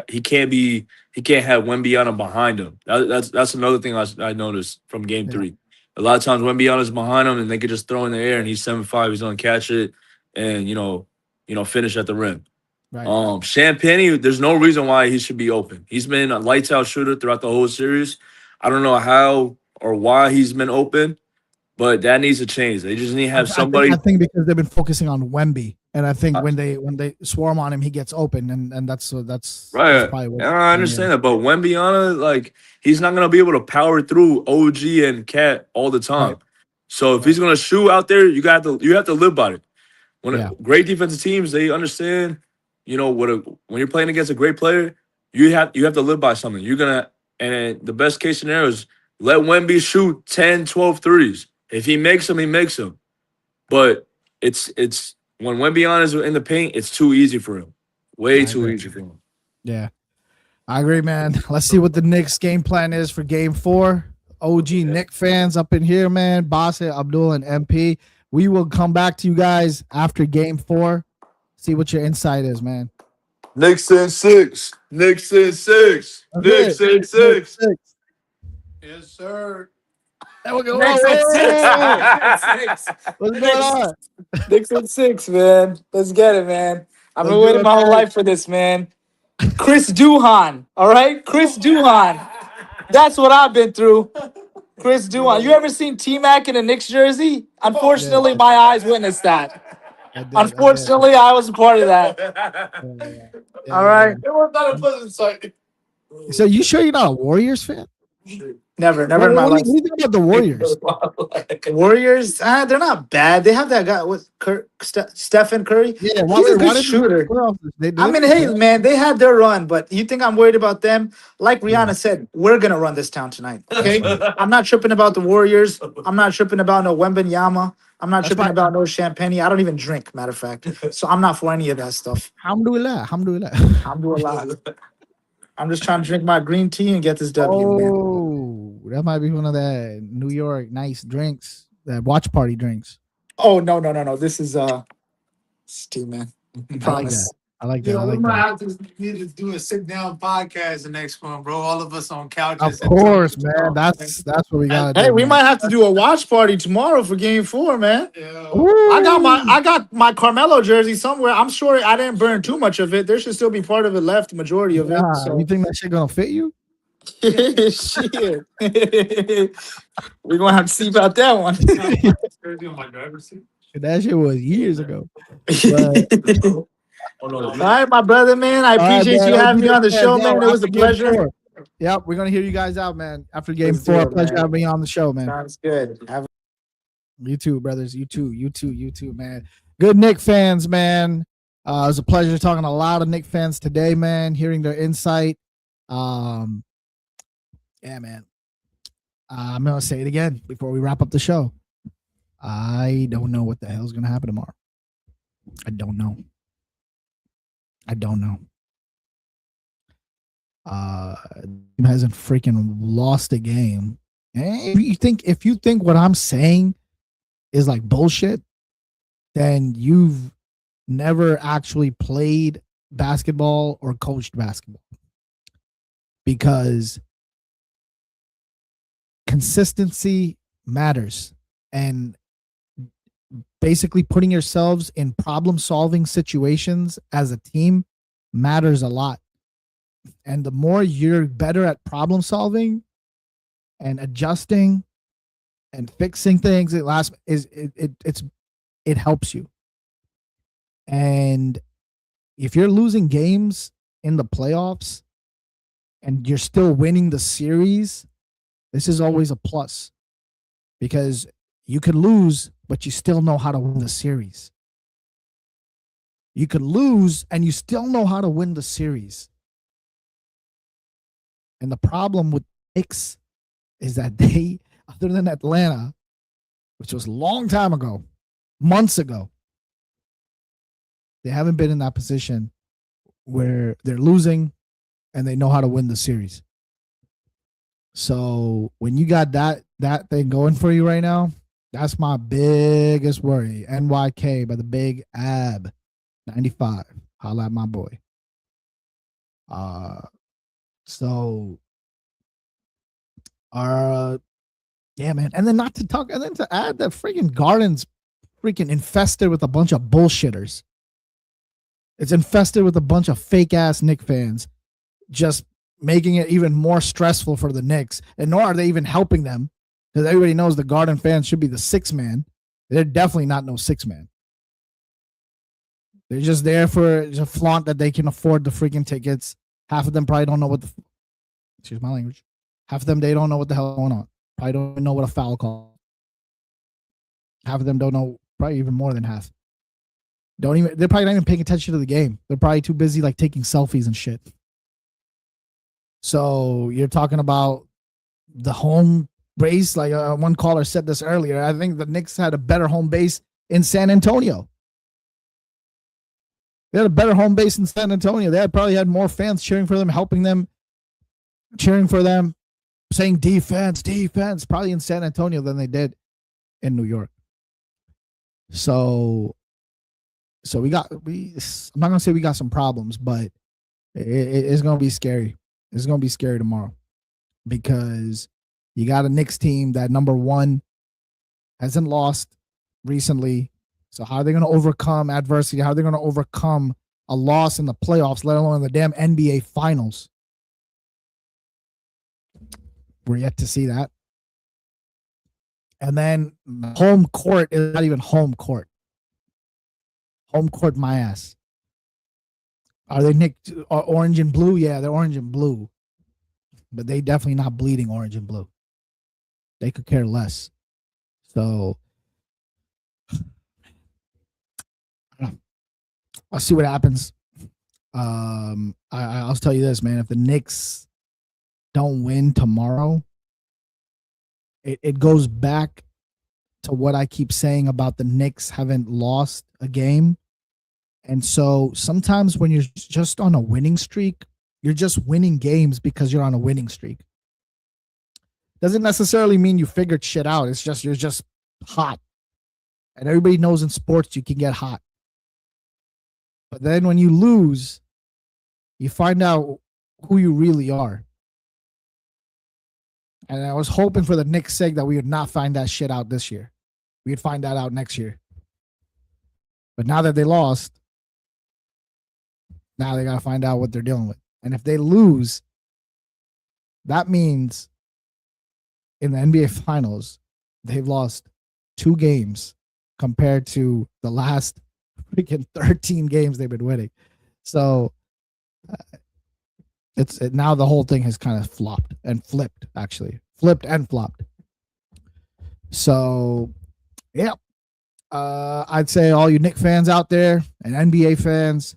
he can't have Wembyana behind him. That's another thing I noticed from Game 3. A lot of times Wembyana's behind him and they could just throw in the air and he's 7'5", he's gonna catch it and finish at the rim. Right. Champagne, there's no reason why he should be open. He's been a lights out shooter throughout the whole series. I don't know how or why he's been open, but that needs to change. They just need to have somebody. I think because they've been focusing on Wemby, and I think when they swarm on him, he gets open, and that's right. That's probably what I understand that, but Wembyana, like, he's not gonna be able to power through OG and Cat all the time. Right. So if he's gonna shoot out there, you have to live by it. Great defensive teams, they understand. When you're playing against a great player, you have to live by something. And the best case scenario is let Wemby shoot 10, 12 threes. If he makes them, he makes them. But it's when Wembyana is in the paint, it's too easy for him. Way too easy for him. Yeah. I agree, man. Let's see what the Knicks game plan is for Game 4. OG Knick fans up in here, man. Bassett, Abdul, and MP. We will come back to you guys after Game 4. See what your insight is, man. Knicks in 6. Knicks in 6. That's Knicks it. in 6. Yes, sir. There we go. Knicks Whoa, in whoa, six. whoa. What's going on? Knicks in 6, man. Let's get it, man. I've been Let's do waiting it, my whole man. life for this, man. Chris Duhan, all right? Chris Duhan. That's what I've been through. Chris Duhan. You ever seen T-Mac in a Knicks jersey? Unfortunately, my eyes witnessed that. I did. Unfortunately, I was a part of that. Yeah, All right. It was not a pleasant sight. So you sure you're not a Warriors fan? Never in my What life. do you think about the Warriors? Warriors, they're not bad. They have that guy with Stephen Curry. Yeah, He's a good shooter. I mean, hey, man, they had their run, but you think I'm worried about them? Like Rihanna said, we're gonna run this town tonight. Okay, I'm not tripping about the Warriors. I'm not tripping about no Wembenyama. I'm not tripping fine. about no champagne. I don't even drink, matter of fact. So I'm not for any of that stuff. Alhamdulillah. I'm doing a lot. I'm just trying to drink my green tea and get this W, man. Oh, that might be one of the New York nice drinks, that watch party drinks. Oh no. This is tea, man. I like Promise. that. I like You that. I know, we like might that. have to need to do a sit down podcast the next one, bro. All of us on couches. Of and course, talking. man. That's what we gotta do. Hey, we man. might have to do a watch party tomorrow for Game 4, man. Yeah. Ooh. I got my Carmelo jersey somewhere. I'm sure I didn't burn too much of it. There should still be part of it left, majority of it. Nah, So you think that shit gonna fit you? shit. We're gonna have to see about that one. Jersey on my driver's seat. That shit was years ago. All right, my brother, man. I appreciate you having me on the show, man. It was a pleasure. Yep, we're gonna hear you guys out, man. After Game Let's do 4, it, pleasure man. having me on the show, man. Sounds good. Have You too, brothers. You too, man. Good Knick fans, man. It was a pleasure talking to a lot of Knick fans today, man. Hearing their insight. Yeah, man. I'm gonna say it again before we wrap up the show. I don't know what the hell's gonna happen tomorrow. I don't know. Team hasn't freaking lost a game. And if you think what I'm saying is like bullshit, then you've never actually played basketball or coached basketball. Because consistency matters, and basically putting yourselves in problem-solving situations as a team matters a lot. And the more you're better at problem solving and adjusting and fixing things, it helps you. And if you're losing games in the playoffs and you're still winning the series, this is always a plus, because you could lose, but you still know how to win the series. You could lose and you still know how to win the series. And the problem with Knicks is that they, other than Atlanta, which was a long time ago, months ago, they haven't been in that position where they're losing and they know how to win the series. So when you got that thing going for you right now, that's my biggest worry. NYK by the big Ab 95. Holla at my boy. So yeah, man. And then to add that freaking Garden's freaking infested with a bunch of bullshitters. It's infested with a bunch of fake ass Knick fans, just making it even more stressful for the Knicks. And nor are they even helping them, because everybody knows the Garden fans should be the six man. They're definitely not no six man. They're just there to flaunt that they can afford the freaking tickets. Half of them probably don't know excuse my language. Half of them, they don't know what the hell is going on. Probably don't even know what a foul call. Half of them don't know, probably even more than half. They're probably not even paying attention to the game. They're probably too busy like taking selfies and shit. So you're talking about the home base. Like one caller said this earlier. I think the Knicks had a better home base in San Antonio. They had a better home base in San Antonio. They probably had more fans cheering for them, helping them, cheering for them, saying defense, probably in San Antonio than they did in New York. So we got I'm not gonna say we got some problems, but it's gonna be scary. It's gonna be scary tomorrow because you got a Knicks team that number one hasn't lost recently. So how are they gonna overcome adversity? How are they gonna overcome a loss in the playoffs, let alone in the damn NBA finals? We're yet to see that. And then home court is not even home court. Home court, my ass. Are they orange and blue? Yeah, they're orange and blue. But they definitely not bleeding orange and blue. They could care less. So I'll see what happens. I'll tell you this, man. If the Knicks don't win tomorrow, it goes back to what I keep saying about the Knicks haven't lost a game. And so sometimes when you're just on a winning streak, you're just winning games because you're on a winning streak. Doesn't necessarily mean you figured shit out. It's just you're just hot. And everybody knows in sports you can get hot. But then when you lose, you find out who you really are. And I was hoping for the Knicks' sake that we would not find that shit out this year. We'd find that out next year. But now that they lost, now they got to find out what they're dealing with. And if they lose, that means in the NBA Finals, they've lost 2 games compared to the last freaking 13 games they've been winning. So now the whole thing has kind of flopped and flipped, actually. Flipped and flopped. So, yeah. I'd say all you Knicks fans out there and NBA fans,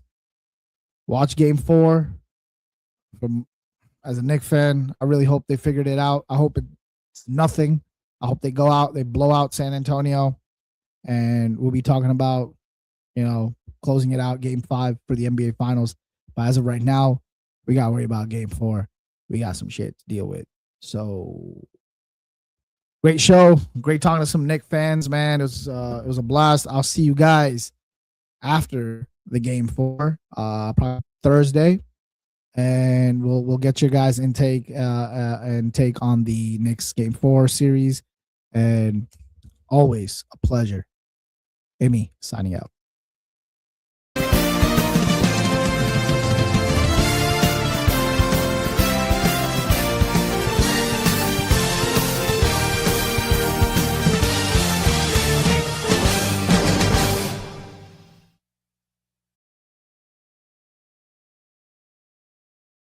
watch Game 4. As a Knicks fan, I really hope they figured it out. I hope it's nothing. I hope they go out, they blow out San Antonio, and we'll be talking about, closing it out Game 5 for the NBA Finals. But as of right now, we got to worry about Game 4. We got some shit to deal with. So, great show. Great talking to some Knicks fans, man. It was a blast. I'll see you guys after the Game 4, probably Thursday, and we'll get your guys' intake and take on the Knicks Game 4 series. And always a pleasure. Amy signing out.